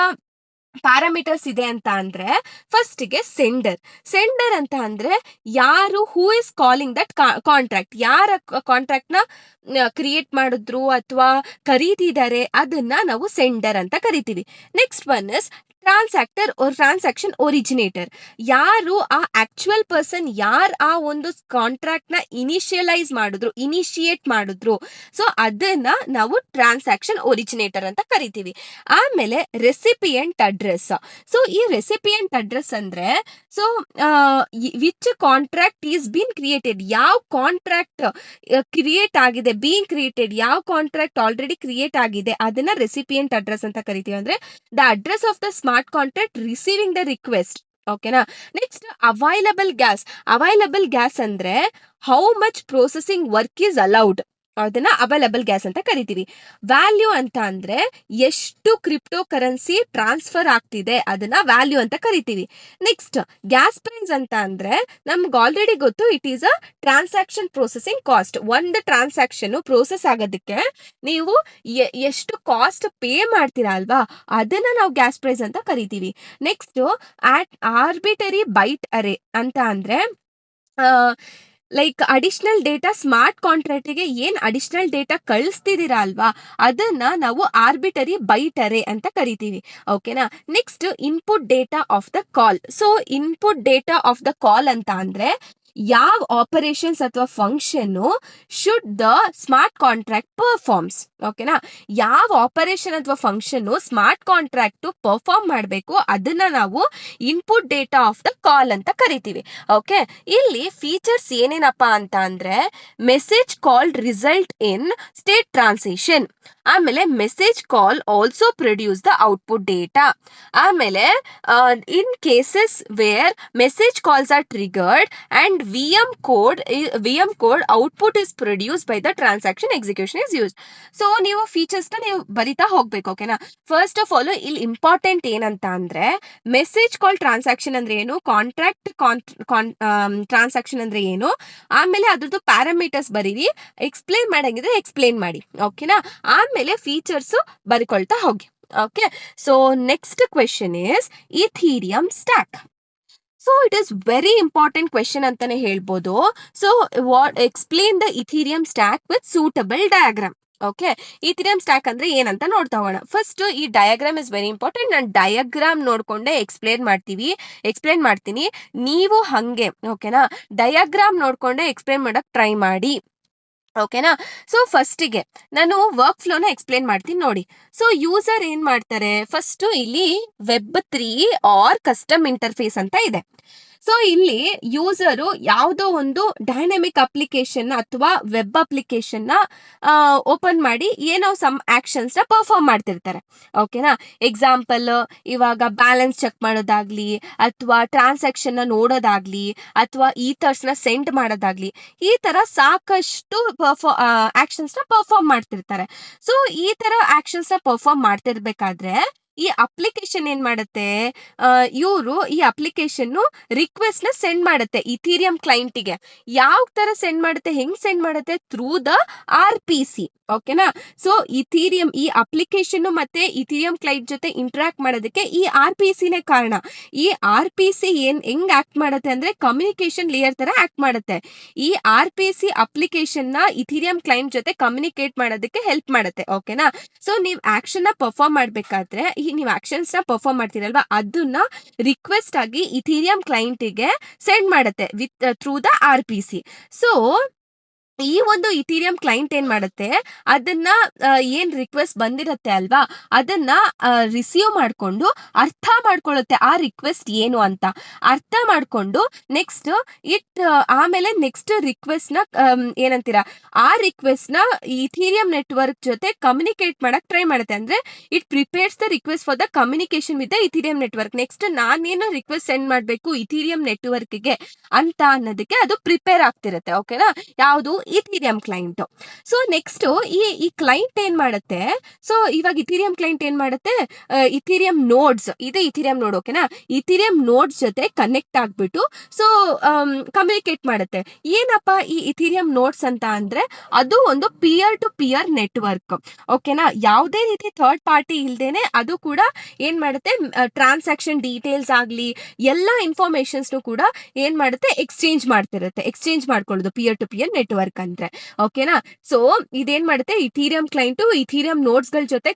ಪ್ಯಾರಾಮೀಟರ್ಸ್ ಇದೆ ಅಂತ ಅಂದ್ರೆ ಫಸ್ಟ್ಗೆ ಸೆಂಡರ್ ಅಂತ ಅಂದ್ರೆ ಯಾರು, who is calling that contract, ಯಾರ ಕಾಂಟ್ರಾಕ್ಟ್ ನ ಕ್ರಿಯೇಟ್ ಮಾಡಿದ್ರು ಅಥವಾ ಕರೀತಿದ್ದಾರೆ ಅದನ್ನ ನಾವು ಸೆಂಡರ್ ಅಂತ ಕರಿತೀವಿ. Next one is transactor or transaction originator. ಯಾರು ಆ ಆಕ್ಚುಯಲ್ ಪರ್ಸನ್, ಯಾರು ಆ ಒಂದು ಕಾಂಟ್ರಾಕ್ಟ್ ನ ಇನಿಶಿಯೇಟ್ ಮಾಡಿದ್ರು, ಸೊ ಅದನ್ನ ನಾವು ಟ್ರಾನ್ಸಾಕ್ಷನ್ ಒರಿಜಿನೇಟರ್ ಅಂತ ಕರಿತೀವಿ. ಆಮೇಲೆ ರೆಸಿಪಿಯೆಂಟ್ ಅಡ್ರೆಸ್. ಸೊ ಈ ರೆಸಿಪಿಯೆಂಟ್ ಅಡ್ರೆಸ್ ಅಂದ್ರೆ so which contract is been created, ಯಾವ ಕಾಂಟ್ರಾಕ್ಟ್ ಕ್ರಿಯೇಟ್ ಆಗಿದೆ, ಬೀನ್ ಕ್ರಿಯೇಟೆಡ್, ಯಾವ ಕಾಂಟ್ರಾಕ್ಟ್ ಆಲ್ರೆಡಿ ಕ್ರಿಯೇಟ್ ಆಗಿದೆ ಅದನ್ನ ರೆಸಿಪಿಯೆಂಟ್ ಅಡ್ರೆಸ್ ಅಂತ ಕರಿತೀವಿ. ಅಂದ್ರೆ the address of the smart contract receiving the request. ಓಕೆನಾ? ನೆಕ್ಸ್ಟ್ ಅವೈಲಬಲ್ ಗ್ಯಾಸ್ ಅಂದ್ರೆ how much processing work is allowed, ಅದನ್ನ ಅವೈಲಬಲ್ ಗ್ಯಾಸ್ ಅಂತ ಕರಿತೀವಿ. ವ್ಯಾಲ್ಯೂ ಅಂತ ಅಂದ್ರೆ ಎಷ್ಟು ಕ್ರಿಪ್ಟೋ ಕರೆನ್ಸಿ ಟ್ರಾನ್ಸ್ಫರ್ ಆಗ್ತಿದೆ ಅದನ್ನ ವ್ಯಾಲ್ಯೂ ಅಂತ ಕರಿತೀವಿ. ನೆಕ್ಸ್ಟ್ ಗ್ಯಾಸ್ ಪ್ರೈಸ್ ಅಂತ ಅಂದ್ರೆ ನಮ್ಗೆ ಆಲ್ರೆಡಿ ಗೊತ್ತು, it is a transaction processing cost. ಒಂದು ಟ್ರಾನ್ಸಾಕ್ಷನ್ ಪ್ರೋಸೆಸ್ ಆಗೋದಕ್ಕೆ ನೀವು ಎಷ್ಟು ಕಾಸ್ಟ್ ಪೇ ಮಾಡ್ತೀರಾ ಅಲ್ವಾ ಅದನ್ನ ನಾವು ಗ್ಯಾಸ್ ಪ್ರೈಸ್ ಅಂತ ಕರಿತೀವಿ. ನೆಕ್ಸ್ಟ್ ಆರ್ಬಿಟರಿ ಬೈಟ್ ಅರೇ ಅಂತ ಅಂದ್ರೆ ಲೈಕ್ ಅಡಿಷನಲ್ ಡೇಟಾ ಸ್ಮಾರ್ಟ್ ಕಾಂಟ್ರಾಕ್ಟ್ಗೆ ಏನ್ ಅಡಿಷನಲ್ ಡೇಟಾ ಕಳಿಸ್ತಿದ್ದೀರಾ ಅಲ್ವಾ, ಅದನ್ನ ನಾವು ಆರ್ಬಿಟರಿ ಬೈಟ್ ಅರೇ ಅಂತ ಕರಿತೀವಿ. ಓಕೆನಾ. Next input data of the call. So input data of the call ಅಂತ ಅಂದ್ರೆ ಯಾವ ಆಪರೇಷನ್ಸ್ ಅಥವಾ function should the smart contract performs. ಓಕೆನಾ. ಯಾವ ಆಪರೇಷನ್ ಅಥವಾ ಫಂಕ್ಷನ್ ಸ್ಮಾರ್ಟ್ ಕಾಂಟ್ರಾಕ್ಟ್ ಪರ್ಫಾರ್ಮ್ ಮಾಡಬೇಕು ಅದನ್ನ ನಾವು input data of the call ಅಂತ ಕರಿತೀವಿ. ಓಕೆ. ಇಲ್ಲಿ ಫೀಚರ್ಸ್ ಏನೇನಪ್ಪ ಅಂತ ಅಂದ್ರೆ message call result in state transition, ಆಮೇಲೆ message call also produce the output data, ಆಮೇಲೆ in cases where message calls are triggered and VM code output is produced by the transaction execution is used. So ನೀವು features ನ ನೀವು ಬರಿತಾ ಹೋಗ್ಬೇಕು. ಓಕೆನಾ. First of all ಇಲ್ಲಿ important ಏನಂತ ಅಂದ್ರೆ ಮೆಸೇಜ್ ಕಾಲ್ ಟ್ರಾನ್ಸಾಕ್ಷನ್ ಅಂದ್ರೆ ಏನು, ಕಾಂಟ್ರಾಕ್ಟ್ ಟ್ರಾನ್ಸಾಕ್ಷನ್ ಅಂದ್ರೆ ಏನು, ಆಮೇಲೆ ಅದ್ರದ್ದು ಪ್ಯಾರಾಮೀಟರ್ಸ್ ಬರೀರಿ, ಎಕ್ಸ್ಪ್ಲೇನ್ ಮಾಡಂಗಿದ್ರೆ ಎಕ್ಸ್ಪ್ಲೇನ್ ಮಾಡಿ. ಓಕೆನಾ. ಆಮೇಲೆ ಫೀಚರ್ಸ್ ಬರಿಕೊಳ್ತಾ ಹೋಗಿ. Okay. So next question is Ethereum stack. So it is very important question ಅಂತಾನೆ ಹೇಳ್ಬೋದು. So explain the Ethereum stack with suitable diagram. Okay. Ethereum stack ಅಂದ್ರೆ ಏನಂತ ನೋಡ್ತಾ ಹೋಗೋಣ. ಫಸ್ಟ್ ಈ ಡಯಾಗ್ರಾಮ್ ಇಸ್ ವೆರಿ ಇಂಪಾರ್ಟೆಂಟ್. ನಾನು ಡಯಾಗ್ರಾಮ್ ನೋಡ್ಕೊಂಡೆ ಎಕ್ಸ್ಪ್ಲೇನ್ ಮಾಡ್ತೀನಿ, ನೀವು ಹಂಗೆ ಓಕೆನಾ ಡಯಾಗ್ರಾಮ್ ನೋಡ್ಕೊಂಡೆ ಎಕ್ಸ್ಪ್ಲೇನ್ ಮಾಡಕ್ ಟ್ರೈ ಮಾಡಿ. ಓಕೆನಾ. ಸೊ ಫಸ್ಟಿಗೆ ನಾನು ವರ್ಕ್ ಫ್ಲೋನ ಎಕ್ಸ್ಪ್ಲೇನ್ ಮಾಡ್ತೀನಿ ನೋಡಿ. ಸೊ ಯೂಸರ್ ಏನ್ ಮಾಡ್ತಾರೆ, ಫಸ್ಟ್ ಇಲ್ಲಿ Web3 ಆರ್ ಕಸ್ಟಮ್ ಇಂಟರ್ಫೇಸ್ ಅಂತ ಇದೆ. ಸೊ ಇಲ್ಲಿ ಯೂಸರು ಯಾವುದೋ ಒಂದು ಡೈನಾಮಿಕ್ ಅಪ್ಲಿಕೇಶನ್ ಅಥವಾ ವೆಬ್ ಅಪ್ಲಿಕೇಶನ್ ನ ಓಪನ್ ಮಾಡಿ ಏನೋ ಸಮ್ ಆಕ್ಷನ್ಸ್ ನ ಪರ್ಫಾರ್ಮ್ ಮಾಡ್ತಿರ್ತಾರೆ. ಓಕೆನಾ. ಎಕ್ಸಾಂಪಲ್ ಇವಾಗ ಬ್ಯಾಲೆನ್ಸ್ ಚೆಕ್ ಮಾಡೋದಾಗ್ಲಿ, ಅಥವಾ ಟ್ರಾನ್ಸಾಕ್ಷನ್ ನ ನೋಡೋದಾಗ್ಲಿ, ಅಥವಾ ಈಥರ್ಸ್ ನ ಸೆಂಡ್ ಮಾಡೋದಾಗ್ಲಿ, ಈ ತರ ಸಾಕಷ್ಟು ಆಕ್ಷನ್ಸ್ ನ ಪರ್ಫಾರ್ಮ್ ಮಾಡ್ತಿರ್ತಾರೆ. ಸೊ ಈ ತರ ಆಕ್ಷನ್ಸ್ ನ ಪರ್ಫಾರ್ಮ್ ಮಾಡ್ತಿರ್ಬೇಕಾದ್ರೆ ಈ ಅಪ್ಲಿಕೇಶನ್ ಏನ್ ಮಾಡುತ್ತೆ, ಇವರು ಈ ಅಪ್ಲಿಕೇಶನ್ ರಿಕ್ವೆಸ್ಟ್ ನ ಸೆಂಡ್ ಮಾಡುತ್ತೆ ಇಥೀರಿಯಂ ಕ್ಲೈಂಟಿಗೆ. ಯಾವ ತರ ಸೆಂಡ್ ಮಾಡುತ್ತೆ, ಹೆಂಗ್ ಸೆಂಡ್ ಮಾಡುತ್ತೆ, ಥ್ರೂ ದ RPC. ಓಕೆನಾ. ಸೊ ಇಥೀರಿಯಂ ಈ ಅಪ್ಲಿಕೇಶನ್ ಮತ್ತೆ ಇಥೀರಿಯಂ ಕ್ಲೈಂಟ್ ಜೊತೆ ಇಂಟ್ರಾಕ್ಟ್ ಮಾಡೋದಕ್ಕೆ ಈ RPC ನೇ ಕಾರಣ. ಈ RPC ಹೆಂಗ್ ಆಕ್ಟ್ ಮಾಡುತ್ತೆ ಅಂದ್ರೆ ಕಮ್ಯುನಿಕೇಶನ್ ಲೇಯರ್ ತರ ಆಕ್ಟ್ ಮಾಡುತ್ತೆ. ಈ RPC ಅಪ್ಲಿಕೇಶನ್ ನ ಇಥೀರಿಯಂ ಕ್ಲೈಂಟ್ ಜೊತೆ ಕಮ್ಯುನಿಕೇಟ್ ಮಾಡೋದಕ್ಕೆ ಹೆಲ್ಪ್ ಮಾಡುತ್ತೆ. ಓಕೆನಾ. ಸೊ ನೀವು ಆಕ್ಷನ್ ನ ಪರ್ಫಾರ್ಮ್ ಮಾಡ್ಬೇಕಾದ್ರೆ ನೀವು ಆಕ್ಷನ್ಸ್ ನ ಪರ್ಫಾರ್ಮ್ ಮಾಡ್ತೀರಲ್ವಾ, ಅದನ್ನ ರಿಕ್ವೆಸ್ಟ್ ಆಗಿ ಇಥೀರಿಯಂ ಕ್ಲೈಂಟಿಗೆ ಸೆಂಡ್ ಮಾಡುತ್ತೆ with through the RPC. So ಈ ಒಂದು ಇಥೀರಿಯಂ ಕ್ಲೈಂಟ್ ಏನ್ ಮಾಡುತ್ತೆ, ಅದನ್ನ ಏನ್ ರಿಕ್ವೆಸ್ಟ್ ಬಂದಿರತ್ತೆ ಅಲ್ವಾ, ಅದನ್ನ ರಿಸೀವ್ ಮಾಡ್ಕೊಂಡು ಅರ್ಥ ಮಾಡ್ಕೊಳ್ಳುತ್ತೆ ಆ ರಿಕ್ವೆಸ್ಟ್ ಏನು ಅಂತ ಅರ್ಥ ಮಾಡ್ಕೊಂಡು ನೆಕ್ಸ್ಟ್ ಆಮೇಲೆ ನೆಕ್ಸ್ಟ್ ರಿಕ್ವೆಸ್ಟ್ ನ ಏನಂತೀರಾ, ಆ ರಿಕ್ವೆಸ್ಟ್ ನ ಇಥೀರಿಯಂ ನೆಟ್ವರ್ಕ್ ಜೊತೆ ಕಮ್ಯುನಿಕೇಟ್ ಮಾಡಕ್ ಟ್ರೈ ಮಾಡುತ್ತೆ. ಅಂದ್ರೆ it prepares the request for the communication with the Ethereum network. Next ನಾನೇನು ರಿಕ್ವೆಸ್ಟ್ ಸೆಂಡ್ ಮಾಡ್ಬೇಕು ಇಥೀರಿಯಂ ನೆಟ್ವರ್ಕ್ ಗೆ ಅಂತ ಅನ್ನೋದಕ್ಕೆ ಅದು ಪ್ರಿಪೇರ್ ಆಗ್ತಿರುತ್ತೆ. ಓಕೆನಾ. ಯಾವುದು, ಇಥೀರಿಯಂ ಕ್ಲೈಂಟ್. ಸೊ ನೆಕ್ಸ್ಟ್ ಈ ಕ್ಲೈಂಟ್ ಏನ್ ಮಾಡುತ್ತೆ, ಸೊ ಇವಾಗ ಇಥೀರಿಯಂ ಕ್ಲೈಂಟ್ ಏನ್ ಮಾಡುತ್ತೆ, ಇಥೀರಿಯಂ ನೋಡ್ಸ್ ಇದೆ, ಇಥೀರಿಯಂ ನೋಡ್. ಓಕೆನಾ. ಇಥೀರಿಯಂ ನೋಡ್ಸ್ ಜೊತೆ ಕನೆಕ್ಟ್ ಆಗ್ಬಿಟ್ಟು ಸೊ ಕಮ್ಯುನಿಕೇಟ್ ಮಾಡುತ್ತೆ. ಏನಪ್ಪ ಈ ಇಥೀರಿಯಂ ನೋಡ್ಸ್ ಅಂತ ಅಂದ್ರೆ ಅದು ಒಂದು ಪಿಯರ್ ಟು ಪಿಯರ್ ನೆಟ್ವರ್ಕ್. ಓಕೆನಾ. ಯಾವುದೇ ರೀತಿ ಥರ್ಡ್ ಪಾರ್ಟಿ ಇಲ್ದೇನೆ ಅದು ಕೂಡ ಏನ್ ಮಾಡುತ್ತೆ, ಟ್ರಾನ್ಸಾಕ್ಷನ್ ಡೀಟೇಲ್ಸ್ ಆಗ್ಲಿ ಎಲ್ಲಾ ಇನ್ಫಾರ್ಮೇಶನ್ಸ್ ಕೂಡ ಏನ್ ಮಾಡುತ್ತೆ, ಎಕ್ಸ್ಚೇಂಜ್ ಮಾಡ್ಕೊಳ್ಳೋದು ಪಿಯರ್ ಟು ಪಿಯರ್ ನೆಟ್ವರ್ಕ್ ಅಂದ್ರೆ. ಓಕೆನಾ. ಸೊ ಇದೇನ್ ಮಾಡುತ್ತೆ, ಇಥೀರಿಯಂ ಕ್ಲೈಂಟ್ ಇಥೀರಿಯಂ ನೋಡ್ಸ್ ಗಳ ಜೊತೆ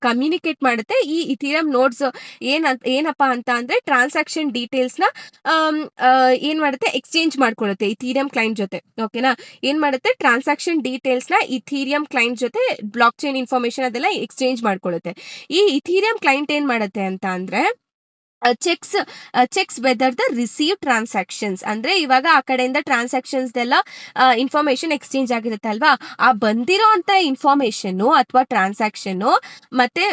ಕಮ್ಯುನಿಕೇಟ್ ಮಾಡುತ್ತೆ. ಈ ಇಥೀರಿಯಂ ನೋಡ್ಸ್ ಏನಪ್ಪಾ ಅಂತ ಅಂದ್ರೆ ಟ್ರಾನ್ಸಾಕ್ಷನ್ ಡೀಟೇಲ್ಸ್ ನ ಏನ್ ಮಾಡುತ್ತೆ, ಎಕ್ಸ್ಚೇಂಜ್ ಮಾಡ್ಕೊಳ್ಳುತ್ತೆ ಇಥೀರಿಯಂ ಕ್ಲೈಂಟ್ ಜೊತೆ. ಓಕೆನಾ. ಏನ್ ಮಾಡುತ್ತೆ, ಟ್ರಾನ್ಸಾಕ್ಷನ್ ಡೀಟೇಲ್ಸ್ ನ ಇಥೀರಿಯಂ ಕ್ಲೈಂಟ್ ಜೊತೆ ಬ್ಲಾಕ್ ಚೈನ್ ಇನ್ಫಾರ್ಮೇಶನ್ ಅದೆಲ್ಲ ಎಕ್ಸ್ಚೇಂಜ್ ಮಾಡ್ಕೊಳ್ಳುತ್ತೆ. ಈ ಇಥೀರಿಯಂ ಕ್ಲೈಂಟ್ ಏನ್ ಮಾಡುತ್ತೆ ಅಂತ ಅಂದ್ರೆ cheques whether the receive transactions. ಅಂದ್ರೆ ಇವಾಗ ಆ ಕಡೆಯಿಂದ ಟ್ರಾನ್ಸಾಕ್ಷನ್ಸ್ ಎಲ್ಲ ಇನ್ಫಾರ್ಮೇಶನ್ ಎಕ್ಸ್ಚೇಂಜ್ ಆಗಿರುತ್ತೆ ಅಲ್ವಾ, ಆ ಬಂದಿರೋ ಅಂತ ಇನ್ಫಾರ್ಮೇಶನ್ ಅಥವಾ ಟ್ರಾನ್ಸಾಕ್ಷನ್ ಮತ್ತೆ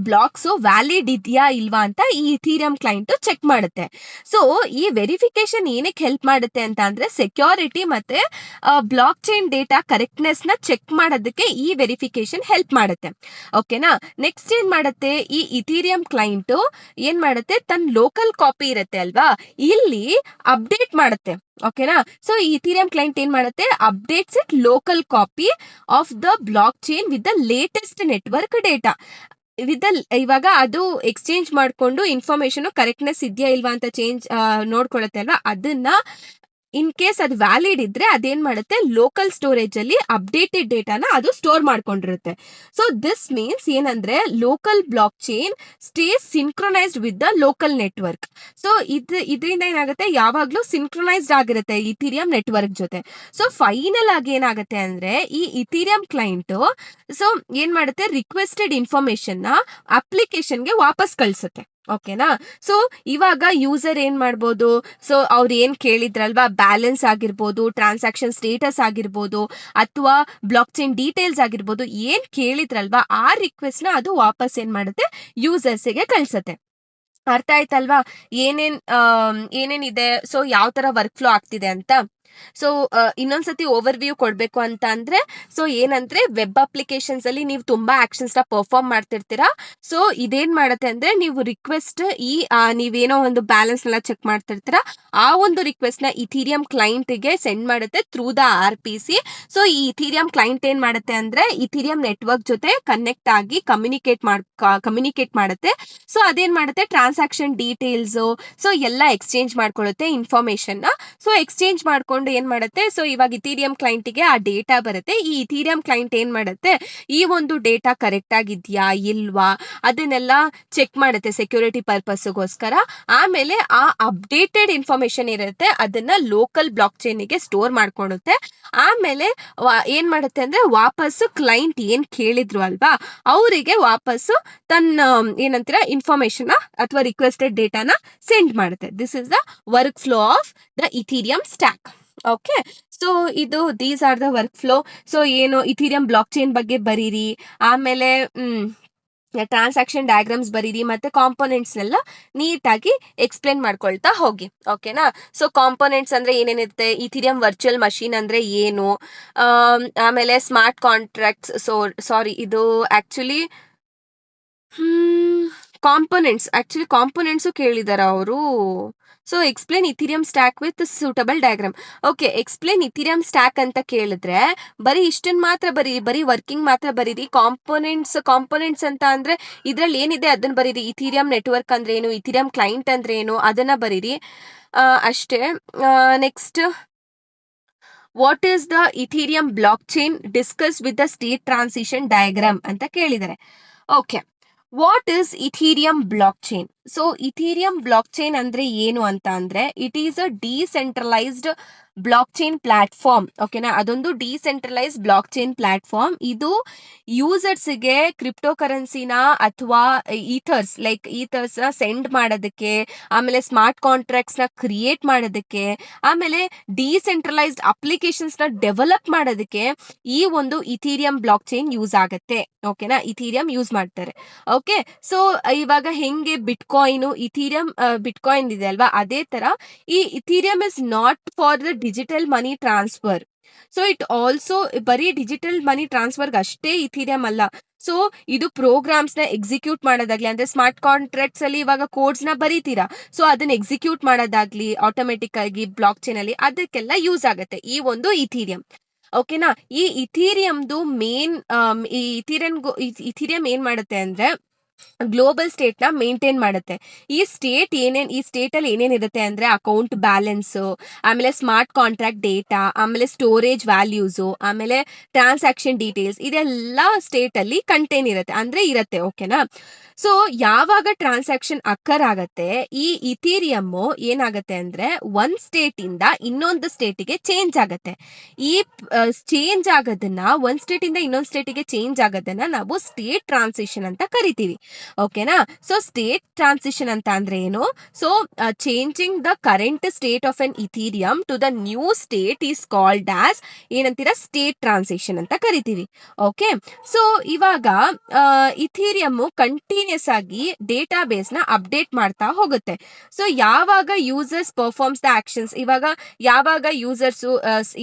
ಬ್ಲಾಕ್ಸ್ ವ್ಯಾಲಿಡ್ ಇದೆಯಾ ಇಲ್ವಾ ಅಂತ ಈ ಇಥೀರಿಯಂ ಕ್ಲೈಂಟ್ ಚೆಕ್ ಮಾಡುತ್ತೆ. ಸೊ ಈ ವೆರಿಫಿಕೇಶನ್ ಏನಕ್ಕೆ ಹೆಲ್ಪ್ ಮಾಡುತ್ತೆ ಅಂತ ಅಂದ್ರೆ ಸೆಕ್ಯೂರಿಟಿ ಮತ್ತೆ ಬ್ಲಾಕ್ ಚೈನ್ ಡೇಟಾ ಕರೆಕ್ಟ್ನೆಸ್ ನ ಚೆಕ್ ಮಾಡೋದಕ್ಕೆ ಈ ವೆರಿಫಿಕೇಶನ್ ಹೆಲ್ಪ್ ಮಾಡುತ್ತೆ. ಓಕೆನಾ. ನೆಕ್ಸ್ಟ್ ಏನ್ ಮಾಡುತ್ತೆ, ಈ ಇಥೀರಿಯಂ ಕ್ಲೈಂಟ್ ಏನ್ ಮಾಡುತ್ತೆ, ಲೋಕಲ್ ಕಾಪಿ ಇರುತ್ತೆ ಅಲ್ವಾ, ಇಲ್ಲಿ ಅಪ್ಡೇಟ್ ಮಾಡುತ್ತೆ. ಓಕೆನಾ. ಸೊ ಈ ಇಥೀರಿಯಂ ಕ್ಲೈಂಟ್ ಏನ್ ಮಾಡುತ್ತೆ, updates it local copy of the blockchain with the latest network data. ಇವಾಗ ಅದು ಎಕ್ಸ್ಚೇಂಜ್ ಮಾಡ್ಕೊಂಡು ಇನ್ಫಾರ್ಮೇಶನ್ ಕರೆಕ್ಟ್ನೆಸ್ ಇದೆಯಾ ಇಲ್ವಾ ಅಂತ ನೋಡ್ಕೊಳ್ಳುತ್ತೆ ಅಲ್ವಾ, ಅದನ್ನ ಇನ್ ಕೇಸ್ ಅದು ವ್ಯಾಲಿಡ್ ಇದ್ರೆ ಅದೇನ್ ಮಾಡುತ್ತೆ, ಲೋಕಲ್ ಸ್ಟೋರೇಜ್ ಅಲ್ಲಿ ಅಪ್ಡೇಟೆಡ್ ಡೇಟಾನ ಅದು ಸ್ಟೋರ್ ಮಾಡ್ಕೊಂಡಿರುತ್ತೆ. ಸೊ ದಿಸ್ ಮೀನ್ಸ್ ಏನಂದ್ರೆ, local blockchain stays synchronised with the local network. So ಇದರಿಂದ ಏನಾಗುತ್ತೆ, ಯಾವಾಗ್ಲೂ ಸಿಂಕ್ರೊನೈಸ್ಡ್ ಆಗಿರುತ್ತೆ ಇಥೀರಿಯಂ ನೆಟ್ವರ್ಕ್ ಜೊತೆ. ಸೊ ಫೈನಲ್ ಆಗಿ ಏನಾಗುತ್ತೆ ಅಂದ್ರೆ, ಈ ಇಥೀರಿಯಂ ಕ್ಲೈಂಟ್ ಸೊ ಏನ್ ಮಾಡುತ್ತೆ, ರಿಕ್ವೆಸ್ಟೆಡ್ ಇನ್ಫಾರ್ಮೇಶನ್ ನ ಅಪ್ಲಿಕೇಶನ್ಗೆ ವಾಪಸ್ ಕಳ್ಸುತ್ತೆ. ಓಕೆನಾ. ಸೊ ಇವಾಗ ಯೂಸರ್ ಏನ್ ಮಾಡ್ಬೋದು, ಸೊ ಅವ್ರು ಏನ್ ಕೇಳಿದ್ರಲ್ವಾ, ಬ್ಯಾಲೆನ್ಸ್ ಆಗಿರ್ಬೋದು, ಟ್ರಾನ್ಸಾಕ್ಷನ್ ಸ್ಟೇಟಸ್ ಆಗಿರ್ಬೋದು, ಅಥವಾ ಬ್ಲಾಕ್ ಚೈನ್ ಡೀಟೇಲ್ಸ್ ಆಗಿರ್ಬೋದು, ಏನ್ ಕೇಳಿದ್ರಲ್ವಾ ಆ ರಿಕ್ವೆಸ್ಟ್ ನ ಅದು ವಾಪಸ್ ಏನ್ ಮಾಡುತ್ತೆ, ಯೂಸರ್ಸ್ಗೆ ಕಳ್ಸತ್ತೆ. ಅರ್ಥ ಆಯ್ತಲ್ವಾ ಏನೇನಿದೆ, ಸೊ ಯಾವ ತರ ವರ್ಕ್ ಫ್ಲೋ ಆಗ್ತಿದೆ ಅಂತ. ಸೊ ಇನ್ನೊಂದ್ಸತಿ ಓವರ್ ವ್ಯೂ ಕೊಡ್ಬೇಕು ಅಂತ ಅಂದ್ರೆ, ಸೊ ಏನಂದ್ರೆ, ವೆಬ್ ಅಪ್ಲಿಕೇಶನ್ಸ್ ಅಲ್ಲಿ ನೀವು ತುಂಬಾ ಆಕ್ಷನ್ಸ್ ನ ಪರ್ಫಾರ್ಮ್ ಮಾಡ್ತಿರ್ತೀರಾ. ಸೊ ಇದೇನ್ ಮಾಡುತ್ತೆ ಅಂದ್ರೆ, ನೀವು ರಿಕ್ವೆಸ್ಟ್ ನೀವೇನೋ ಒಂದು ಬ್ಯಾಲೆನ್ಸ್ ಎಲ್ಲ ಚೆಕ್ ಮಾಡ್ತಿರ್ತೀರಾ, ಆ ಒಂದು ರಿಕ್ವೆಸ್ಟ್ ನ ಇಥೀರಿಯಂ ಕ್ಲೈಂಟ್ ಗೆ ಸೆಂಡ್ ಮಾಡುತ್ತೆ ಥ್ರೂ ದ RPC. ಸೊ ಈ ಇಥೀರಿಯಂ ಕ್ಲೈಂಟ್ ಏನ್ ಮಾಡುತ್ತೆ ಅಂದ್ರೆ, ಇಥೀರಿಯಂ ನೆಟ್ವರ್ಕ್ ಜೊತೆ ಕನೆಕ್ಟ್ ಆಗಿ ಕಮ್ಯುನಿಕೇಟ್ ಮಾಡುತ್ತೆ. ಸೊ ಅದೇನ್ ಮಾಡುತ್ತೆ, ಟ್ರಾನ್ಸಾಕ್ಷನ್ ಡೀಟೇಲ್ಸ್ ಸೊ ಎಲ್ಲ ಎಕ್ಸ್ಚೇಂಜ್ ಮಾಡ್ಕೊಳ್ಳುತ್ತೆ ಇನ್ಫಾರ್ಮೇಶನ್ ನ. ಸೊ ಎಕ್ಸ್ಚೇಂಜ್ ಮಾಡ್ಕೊಂಡು ಏನ್ ಮಾಡುತ್ತೆ, ಸೊ ಇವಾಗ ಇಥೀರಿಯಂ ಕ್ಲೈಂಟ್ ಗೆ ಆ ಡೇಟಾ ಬರುತ್ತೆ. ಈ ಇಥೀರಿಯಂ ಕ್ಲೈಂಟ್ ಏನ್ ಮಾಡುತ್ತೆ, ಈ ಒಂದು ಡೇಟಾ ಕರೆಕ್ಟ್ ಆಗಿದ್ಯಾ ಇಲ್ವಾ ಅದನ್ನೆಲ್ಲ ಚೆಕ್ ಮಾಡುತ್ತೆ ಸೆಕ್ಯೂರಿಟಿ ಪರ್ಪಸ್ಗೋಸ್ಕರ. ಆಮೇಲೆ ಆ ಅಪ್ಡೇಟೆಡ್ ಇನ್ಫಾರ್ಮೇಶನ್ ಇರುತ್ತೆ ಅದನ್ನ ಲೋಕಲ್ ಬ್ಲಾಕ್ ಚೈನ್ ಗೆ ಸ್ಟೋರ್ ಮಾಡ್ಕೊಳ್ಳುತ್ತೆ. ಆಮೇಲೆ ಏನ್ ಮಾಡುತ್ತೆ ಅಂದ್ರೆ, ವಾಪಸ್ಸು ಕ್ಲೈಂಟ್ ಏನ್ ಕೇಳಿದ್ರು ಅಲ್ವಾ, ಅವರಿಗೆ ವಾಪಸ್ಸು ತನ್ನ ಏನಂತೀರಾ ಇನ್ಫಾರ್ಮೇಶನ್ ಅಥವಾ ರಿಕ್ವೆಸ್ಟೆಡ್ ಡೇಟಾನ ಸೆಂಡ್ ಮಾಡುತ್ತೆ. This is the workflow of the Ethereum stack. Okay. So these are the workflow. So ಏನು ಇಥೀರಿಯಂ ಬ್ಲಾಕ್ ಚೈನ್ ಬಗ್ಗೆ ಬರೀರಿ, ಆಮೇಲೆ ಟ್ರಾನ್ಸಾಕ್ಷನ್ ಡಯಾಗ್ರಾಮ್ಸ್ ಬರೀರಿ, ಮತ್ತೆ ಕಾಂಪೋನೆಂಟ್ಸ್ನೆಲ್ಲ ನೀಟಾಗಿ ಎಕ್ಸ್ಪ್ಲೇನ್ ಮಾಡ್ಕೊಳ್ತಾ ಹೋಗಿ. ಓಕೆನಾ. ಸೊ ಕಾಂಪೋನೆಂಟ್ಸ್ ಅಂದ್ರೆ ಏನೇನಿರುತ್ತೆ, ಇಥೀರಿಯಂ ವರ್ಚುವಲ್ ಮಷೀನ್ ಅಂದ್ರೆ ಏನು, ಆಮೇಲೆ ಸ್ಮಾರ್ಟ್ ಕಾಂಟ್ರಾಕ್ಟ್ಸ್. ಸಾರಿ, ಇದು ಆಕ್ಚುಲಿ ಕಾಂಪೋನೆಂಟ್ಸು ಕೇಳಿದಾರ ಅವರು. So explain Ethereum stack with suitable diagram. Okay, explain Ethereum stack ಅಂತ ಕೇಳಿದ್ರೆ ಬರೀ ಇಷ್ಟನ್ ಮಾತ್ರ ಬರೀರಿ, ಬರೀ ವರ್ಕಿಂಗ್ ಮಾತ್ರ ಬರೀರಿ. ಕಾಂಪೋನೆಂಟ್ಸ್ ಅಂತ ಅಂದ್ರೆ ಇದ್ರಲ್ಲಿ ಏನಿದೆ ಅದನ್ನ ಬರೀರಿ. ಇಥೀರಿಯಂ ನೆಟ್ವರ್ಕ್ ಅಂದ್ರೆ ಏನು, ಇಥೀರಿಯಂ ಕ್ಲೈಂಟ್ ಅಂದ್ರೆ ಏನು ಅದನ್ನ ಬರೀರಿ ಅಷ್ಟೇ. Next, what is the Ethereum blockchain discuss with the state transition diagram ಅಂತ ಕೇಳಿದ್ದಾರೆ. Okay, what is Ethereum blockchain? So Ethereum blockchain ಅಂದ್ರೆ ಏನು ಅಂತ ಅಂದ್ರೆ, it is a decentralized blockchain platform. ಓಕೆನಾ, ಅದೊಂದು ಡಿಸೆಂಟ್ರಲೈಸ್ ಬ್ಲಾಕ್ ಚೈನ್ ಪ್ಲಾಟ್ಫಾರ್ಮ್. ಇದು ಯೂಸರ್ಸ್ಗೆ crypto ಕರೆನ್ಸಿನ ಅಥವಾ ಈಥರ್ಸ್ ನ ಸೆಂಡ್ ಮಾಡೋದಕ್ಕೆ, ಆಮೇಲೆ ಸ್ಮಾರ್ಟ್ ಕಾಂಟ್ರಾಕ್ಟ್ಸ್ ನ ಕ್ರಿಯೇಟ್ ಮಾಡೋದಕ್ಕೆ, ಆಮೇಲೆ ಡಿಸೆಂಟ್ರಲೈಸ್ಡ್ ಅಪ್ಲಿಕೇಶನ್ಸ್ ನ ಡೆವಲಪ್ ಮಾಡೋದಕ್ಕೆ ಈ ಒಂದು ಇಥೀರಿಯಂ ಬ್ಲಾಕ್ ಚೈನ್ ಯೂಸ್ ಆಗತ್ತೆ. ಓಕೆನಾ, ಇಥೀರಿಯಂ ಯೂಸ್ ಮಾಡ್ತಾರೆ. ಓಕೆ. ಸೊ ಇವಾಗ ಹೆಂಗೆ ಬಿಟ್ಕಾಯಿನ್ ಇದೆ ಅಲ್ವಾ, ಅದೇ ತರ ಈ Ethereum is not for the digital money transfer. So it also ಬರೀ ಡಿಜಿಟಲ್ ಮನಿ ಟ್ರಾನ್ಸ್ಫರ್ ಅಷ್ಟೇ ಇಥೀರಿಯಂ ಅಲ್ಲ. ಸೊ ಇದು ಪ್ರೋಗ್ರಾಮ್ಸ್ ನ ಎಕ್ಸಿಕ್ಯೂಟ್ ಮಾಡೋದಾಗ್ಲಿ, ಅಂದ್ರೆ ಸ್ಮಾರ್ಟ್ ಕಾಂಟ್ರಾಕ್ಟ್ಸ್ ಅಲ್ಲಿ ಇವಾಗ ಕೋಡ್ಸ್ ನ ಬರೀತೀರಾ, ಸೊ ಅದನ್ನ ಎಕ್ಸಿಕ್ಯೂಟ್ ಮಾಡೋದಾಗ್ಲಿ ಆಟೋಮೆಟಿಕ್ ಆಗಿ ಬ್ಲಾಕ್ ಚೈನ್ ಅಲ್ಲಿ, ಅದಕ್ಕೆಲ್ಲ ಯೂಸ್ ಆಗುತ್ತೆ ಈ ಒಂದು ಇಥೀರಿಯಂ. ಓಕೆನಾ. ಈ ಇಥೀರಿಯಂದು ಮೇನ್ ಇಥೀರಿಯಂ ಏನ್ ಮಾಡುತ್ತೆ ಅಂದ್ರೆ, ಗ್ಲೋಬಲ್ ಸ್ಟೇಟ್ ನ ಮೇಂಟೈನ್ ಮಾಡುತ್ತೆ. ಈ ಸ್ಟೇಟ್ ಅಲ್ಲಿ ಏನೇನಿರುತ್ತೆ ಅಂದ್ರೆ, ಅಕೌಂಟ್ ಬ್ಯಾಲೆನ್ಸ್, ಆಮೇಲೆ ಸ್ಮಾರ್ಟ್ ಕಾಂಟ್ರಾಕ್ಟ್ ಡೇಟಾ, ಆಮೇಲೆ ಸ್ಟೋರೇಜ್ ವ್ಯಾಲ್ಯೂಸ್, ಆಮೇಲೆ ಟ್ರಾನ್ಸಾಕ್ಷನ್ ಡೀಟೇಲ್ಸ್, ಇದೆಲ್ಲ ಸ್ಟೇಟ್ ಅಲ್ಲಿ ಕಂಟೈನ್ ಇರುತ್ತೆ. ಓಕೆನಾ. ಸೊ ಯಾವಾಗ ಟ್ರಾನ್ಸಾಕ್ಷನ್ ಅಕ್ಕರ್ ಆಗತ್ತೆ, ಈ ಇಥೀರಿಯಂ ಏನಾಗತ್ತೆ ಅಂದ್ರೆ, ಒಂದ್ ಸ್ಟೇಟ್ ಇಂದ ಇನ್ನೊಂದು ಸ್ಟೇಟಿಗೆ ಚೇಂಜ್ ಆಗತ್ತೆ. ಈ ಚೇಂಜ್ ಆಗೋದನ್ನ, ಒಂದ್ ಸ್ಟೇಟ್ ಇಂದ ಇನ್ನೊಂದು ಸ್ಟೇಟಿಗೆ ಚೇಂಜ್ ಆಗೋದನ್ನ ನಾವು ಸ್ಟೇಟ್ ಟ್ರಾನ್ಸಿಷನ್ ಅಂತ ಕರಿತೀವಿ. ಓಕೆನಾ. ಸೊ ಸ್ಟೇಟ್ ಟ್ರಾನ್ಸಿಷನ್ ಅಂತ ಅಂದ್ರೆ ಏನು? So changing the current state of an Ethereum to the new state is called as ಏನಂತೀರಾ, ಸ್ಟೇಟ್ ಟ್ರಾನ್ಸಿಷನ್ ಅಂತ ಕರಿತೀವಿ. ಓಕೆ. ಸೊ ಇವಾಗ ಇಥೀರಿಯಂ ಕಂಟಿನ್ಯೂಸ್ ಆಗಿ ಡೇಟಾ ಬೇಸ್ ನ ಅಪ್ಡೇಟ್ ಮಾಡ್ತಾ ಹೋಗುತ್ತೆ. ಸೊ ಯಾವಾಗ ಯೂಸರ್ಸ್ ಪರ್ಫಾರ್ಮ್ಸ್ ದ ಆಕ್ಷನ್ಸ್, ಯಾವಾಗ ಯೂಸರ್ಸ್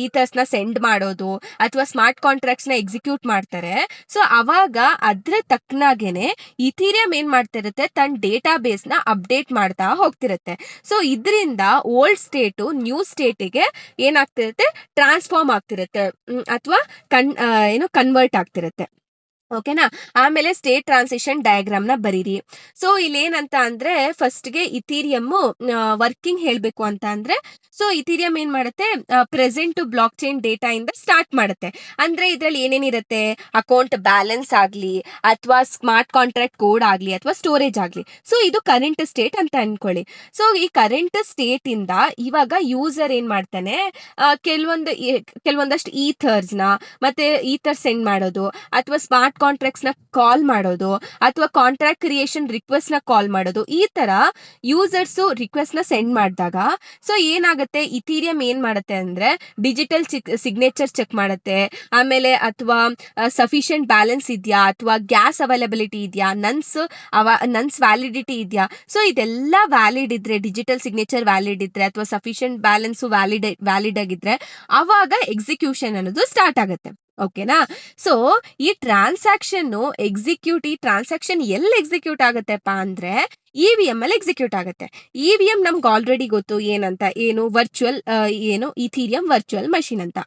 ಈಥರ್ಸ್ ನ ಸೆಂಡ್ ಮಾಡೋದು ಅಥವಾ ಸ್ಮಾರ್ಟ್ ಕಾಂಟ್ರಾಕ್ಟ್ಸ್ ನ ಎಕ್ಸಿಕ್ಯೂಟ್ ಮಾಡ್ತಾರೆ, ಸೊ ಅವಾಗ ಅದ್ರ ತಕ್ಕನಾಗೇನೆ ಇಥೀರಿಯಂ ಏನ್ ಮಾಡ್ತಿರುತ್ತೆ, ತನ್ನ ಡೇಟಾ ಬೇಸ್ ನ ಅಪ್ಡೇಟ್ ಮಾಡ್ತಾ ಹೋಗ್ತಿರುತ್ತೆ. ಸೊ ಇದರಿಂದ ಓಲ್ಡ್ ಸ್ಟೇಟ್ ನ್ಯೂ ಸ್ಟೇಟಿಗೆ ಏನಾಗ್ತಿರುತ್ತೆ, ಟ್ರಾನ್ಸ್ಫಾರ್ಮ್ ಆಗ್ತಿರುತ್ತೆ ಅಥವಾ ಕನ್ವರ್ಟ್ ಆಗ್ತಿರುತ್ತೆ. ಓಕೆನಾ? ಆಮೇಲೆ ಸ್ಟೇಟ್ ಟ್ರಾನ್ಸಿಷನ್ ಡಯಾಗ್ರಾಮ್‌ನ ಬರೀರಿ. ಸೊ ಇಲ್ಲೇನಂತ ಅಂದ್ರೆ ಫಸ್ಟ್‌ಗೆ ಇಥೀರಿಯಮ್ಮು ವರ್ಕಿಂಗ್ ಹೇಳ್ಬೇಕು ಅಂತ ಅಂದ್ರೆ, ಸೊ ಇಥೀರಿಯಂ ಏನ್ ಮಾಡುತ್ತೆ ಪ್ರೆಸೆಂಟ್ ಬ್ಲಾಕ್ ಚೈನ್ ಡೇಟಾ ಇಂದ ಸ್ಟಾರ್ಟ್ ಮಾಡುತ್ತೆ. ಅಂದ್ರೆ ಇದ್ರಲ್ಲಿ ಏನೇನಿರುತ್ತೆ ಅಕೌಂಟ್ ಬ್ಯಾಲೆನ್ಸ್ ಆಗ್ಲಿ, ಅಥವಾ ಸ್ಮಾರ್ಟ್ ಕಾಂಟ್ರಾಕ್ಟ್ ಕೋಡ್ ಆಗ್ಲಿ, ಅಥವಾ ಸ್ಟೋರೇಜ್ ಆಗ್ಲಿ. ಸೊ ಇದು ಕರೆಂಟ್ ಸ್ಟೇಟ್ ಅಂತ ಅನ್ಕೊಳ್ಳಿ. ಸೊ ಈ ಕರೆಂಟ್ ಸ್ಟೇಟ್ ಇಂದ ಇವಾಗ ಯೂಸರ್ ಏನ್ ಮಾಡ್ತಾನೆ ಕೆಲವೊಂದಷ್ಟು ಈಥರ್ಸ್‌ನ ಮತ್ತೆ ಈಥರ್ ಸೆಂಡ್ ಮಾಡೋದು, ಅಥವಾ ಸ್ಮಾರ್ಟ್ ಕಾಂಟ್ರಾಕ್ಟ್ಸ್‌ನ ಕಾಲ್ ಮಾಡೋದು, ಅಥವಾ ಕಾಂಟ್ರಾಕ್ಟ್ ಕ್ರಿಯೇಷನ್ ರಿಕ್ವೆಸ್ಟ್‌ನ ಕಾಲ್ ಮಾಡೋದು. ಈ ತರ ಯೂಸರ್ಸ್ ರಿಕ್ವೆಸ್ಟ್‌ನ ಸೆಂಡ್ ಮಾಡಿದಾಗ ಸೊ ಏನಾಗುತ್ತೆ ಇಥೀರಿಯಂ ಏನ್ ಮಾಡುತ್ತೆ ಅಂದ್ರೆ ಡಿಜಿಟಲ್ ಸಿಗ್ನೇಚರ್ ಚೆಕ್ ಮಾಡುತ್ತೆ. ಆಮೇಲೆ ಅಥವಾ ಸಫಿಶಿಯಂಟ್ ಬ್ಯಾಲೆನ್ಸ್ ಇದೆಯಾ, ಅಥವಾ ಗ್ಯಾಸ್ ಅವೈಲಬಿಲಿಟಿ ಇದೆಯಾ, ನನ್ಸ್ ವ್ಯಾಲಿಡಿಟಿ ಇದೆಯಾ. ಸೊ ಇದೆಲ್ಲ ವ್ಯಾಲಿಡ್ ಇದ್ರೆ, ಡಿಜಿಟಲ್ ಸಿಗ್ನೇಚರ್ ವ್ಯಾಲಿಡ್ ಇದ್ರೆ, ಅಥವಾ ಸಫಿಶಿಯಂಟ್ ಬ್ಯಾಲೆನ್ಸ್ ವ್ಯಾಲಿಡ್ ಆಗಿದ್ರೆ ಅವಾಗ ಎಕ್ಸಿಕ್ಯೂಷನ್ ಅನ್ನೋದು ಸ್ಟಾರ್ಟ್ ಆಗುತ್ತೆ. ಓಕೆನಾ? ಸೊ ಈ ಟ್ರಾನ್ಸಾಕ್ಷನ್ ಎಲ್ಲಿ ಎಕ್ಸಿಕ್ಯೂಟ್ ಆಗುತ್ತೆಪ್ಪ ಅಂದ್ರೆ ಇವಿಎಂ ಅಲ್ಲಿ ಎಕ್ಸಿಕ್ಯೂಟ್ ಆಗುತ್ತೆ. ಇವಿಎಂ ನಮ್ಗೆ ಆಲ್ರೆಡಿ ಗೊತ್ತು ಇಥೀರಿಯಂ ವರ್ಚುವಲ್ ಮಷಿನ್ ಅಂತ.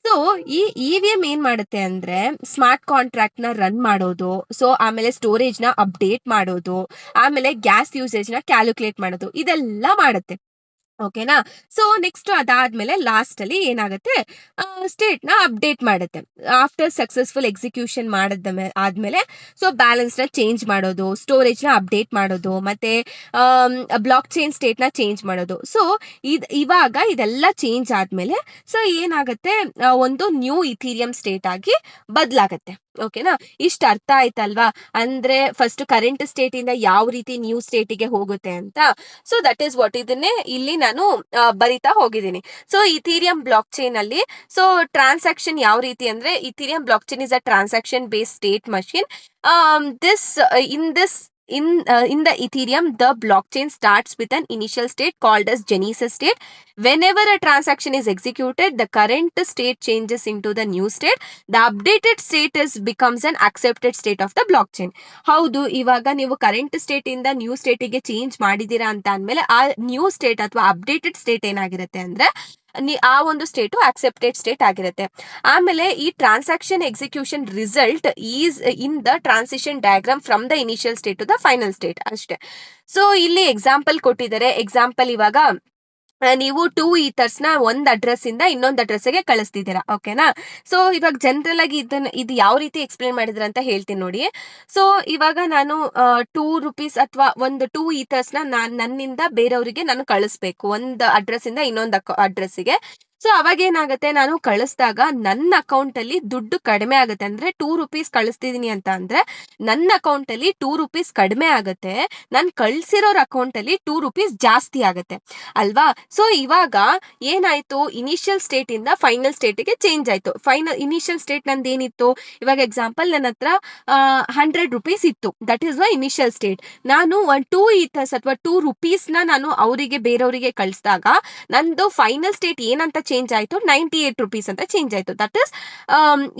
ಸೊ ಈ ಇವಿಎಂ ಏನ್ ಮಾಡುತ್ತೆ ಅಂದ್ರೆ ಸ್ಮಾರ್ಟ್ ಕಾಂಟ್ರಾಕ್ಟ್ ನ ರನ್ ಮಾಡೋದು, ಸೊ ಆಮೇಲೆ ಸ್ಟೋರೇಜ್ ನ ಅಪ್ಡೇಟ್ ಮಾಡೋದು, ಆಮೇಲೆ ಗ್ಯಾಸ್ ಯೂಸೇಜ್ ನ ಕ್ಯಾಲ್ಕುಲೇಟ್ ಮಾಡೋದು, ಇದೆಲ್ಲ ಮಾಡುತ್ತೆ. ಓಕೆನಾ? ಸೊ ನೆಕ್ಸ್ಟ್ ಅದಾದ್ಮೇಲೆ ಲಾಸ್ಟ್ ಅಲ್ಲಿ ಏನಾಗುತ್ತೆ ಸ್ಟೇಟ್ ನ ಅಪ್ಡೇಟ್ ಮಾಡುತ್ತೆ. ಆಫ್ಟರ್ ಸಕ್ಸಸ್ಫುಲ್ ಎಕ್ಸಿಕ್ಯೂಷನ್ ಆದ್ಮೇಲೆ ಸೊ ಬ್ಯಾಲೆನ್ಸ್ ನ ಚೇಂಜ್ ಮಾಡೋದು, ಸ್ಟೋರೇಜ್ ನ ಅಪ್ಡೇಟ್ ಮಾಡೋದು, ಮತ್ತೆ ಬ್ಲಾಕ್ ಚೈನ್ ಸ್ಟೇಟ್ ನ ಚೇಂಜ್ ಮಾಡೋದು. ಸೊ ಇವಾಗ ಇದೆಲ್ಲ ಚೇಂಜ್ ಆದ್ಮೇಲೆ ಸೊ ಏನಾಗುತ್ತೆ ಒಂದು ನ್ಯೂ ಇಥೀರಿಯಂ ಸ್ಟೇಟ್ ಆಗಿ ಬದಲಾಗತ್ತೆ. ಓಕೆನಾ? ಇಷ್ಟ ಅರ್ಥ ಆಯ್ತಲ್ವಾ? ಅಂದ್ರೆ ಫಸ್ಟ್ ಕರೆಂಟ್ ಸ್ಟೇಟ್ ಇಂದ ಯಾವ ರೀತಿ ನ್ಯೂ ಸ್ಟೇಟಿಗೆ ಹೋಗುತ್ತೆ ಅಂತ. ಸೊ ದಟ್ ಈಸ್ ವಾಟ್ ಇದನ್ನೇ ಇಲ್ಲಿ ನಾನು ಬರಿತಾ ಹೋಗಿದ್ದೀನಿ. ಸೊ ಇಥೀರಿಯಂ ಬ್ಲಾಕ್ ಚೈನ್ ಅಲ್ಲಿ ಸೊ ಟ್ರಾನ್ಸಾಕ್ಷನ್ ಯಾವ ರೀತಿ ಅಂದ್ರೆ Ethereum blockchain is a transaction based state machine. In the Ethereum, the blockchain starts with an initial state called as Genesis state. Whenever a transaction is executed, the current state changes into the new state. The updated state becomes an accepted state of the blockchain. ಹೌದು, ಇವಾಗ ನೀವು current state ಇಂದ new ಸ್ಟೇಟಿಗೆ change ಮಾಡಿದೀರಾ ಅಂತ ಅಂದ್ಮೇಲೆ ಆ new state ಅಥವಾ updated state ಏನಾಗಿರುತ್ತೆ ಅಂದ್ರೆ ಆ ಒಂದು ಸ್ಟೇಟು ಆಕ್ಸೆಪ್ಟೆಡ್ ಸ್ಟೇಟ್ ಆಗಿರುತ್ತೆ. ಆಮೇಲೆ ಈ transaction execution result is in the transition diagram from the initial state to the final state ಅಷ್ಟೇ. ಸೊ ಇಲ್ಲಿ ಎಕ್ಸಾಂಪಲ್ ಕೊಟ್ಟಿದ್ದಾರೆ. ಎಕ್ಸಾಂಪಲ್ ಇವಾಗ ನೀವು 2 ಈಥರ್ಸ್ ನ ಒಂದ್ ಅಡ್ರೆಸ್ ಇಂದ ಇನ್ನೊಂದು ಅಡ್ರೆಸ್ ಗೆ ಕಳಿಸ್ತಿದ್ದೀರಾ. ಓಕೆನಾ? ಸೊ ಇವಾಗ ಜನರಲ್ ಆಗಿ ಇದು ಯಾವ ರೀತಿ ಎಕ್ಸ್ಪ್ಲೇನ್ ಮಾಡಿದ್ರ ಅಂತ ಹೇಳ್ತೀನಿ ನೋಡಿ. ಸೊ ಇವಾಗ ನಾನು ₹2 ಅಥವಾ ಒಂದು 2 ಈಥರ್ಸ್ ನನ್ನಿಂದ ಬೇರೆಯವರಿಗೆ ನಾನು ಕಳಿಸ್ಬೇಕು ಒಂದು ಅಡ್ರೆಸ್ ಇಂದ ಇನ್ನೊಂದು ಅಡ್ರೆಸ್ಸಿಗೆ. ಸೊ ಅವಾಗ ಏನಾಗುತ್ತೆ ನಾನು ಕಳಿಸಿದಾಗ ನನ್ನ ಅಕೌಂಟ್ ಅಲ್ಲಿ ದುಡ್ಡು ಕಡಿಮೆ ಆಗುತ್ತೆ. ಅಂದ್ರೆ ₹2 ಕಳಿಸ್ತಿದೀನಿ ಅಂತ ಅಂದ್ರೆ ನನ್ನ ಅಕೌಂಟ್ ಅಲ್ಲಿ ₹2 ಕಡಿಮೆ ಆಗುತ್ತೆ, ನಾನು ಕಳ್ಸಿರೋರ್ ಅಕೌಂಟ್ ಅಲ್ಲಿ ₹2 ಜಾಸ್ತಿ ಆಗುತ್ತೆ ಅಲ್ವಾ? ಸೊ ಇವಾಗ ಏನಾಯ್ತು ಇನಿಷಿಯಲ್ ಸ್ಟೇಟ್ ಇಂದ ಫೈನಲ್ ಸ್ಟೇಟ್ಗೆ ಚೇಂಜ್ ಆಯ್ತು. ಇನಿಷಿಯಲ್ ಸ್ಟೇಟ್ ನಂದು ಏನಿತ್ತು, ಇವಾಗ ಎಕ್ಸಾಂಪಲ್ ನನ್ನ ಹತ್ರ ₹100 ಇತ್ತು. That is the initial state. ನಾನು ಒಂದು 2 ಈಥರ್ಸ್ ಅಥವಾ ₹2 ನಾನು ಬೇರೆಯವರಿಗೆ ಕಳಿಸಿದಾಗ ನಂದು ಫೈನಲ್ ಸ್ಟೇಟ್ ಏನಂತ ಚೇಂಜ್ ಆಯ್ತು, ₹98 ಅಂತ ಚೇಂಜ್ ಆಯ್ತು. ದಟ್ ಇಸ್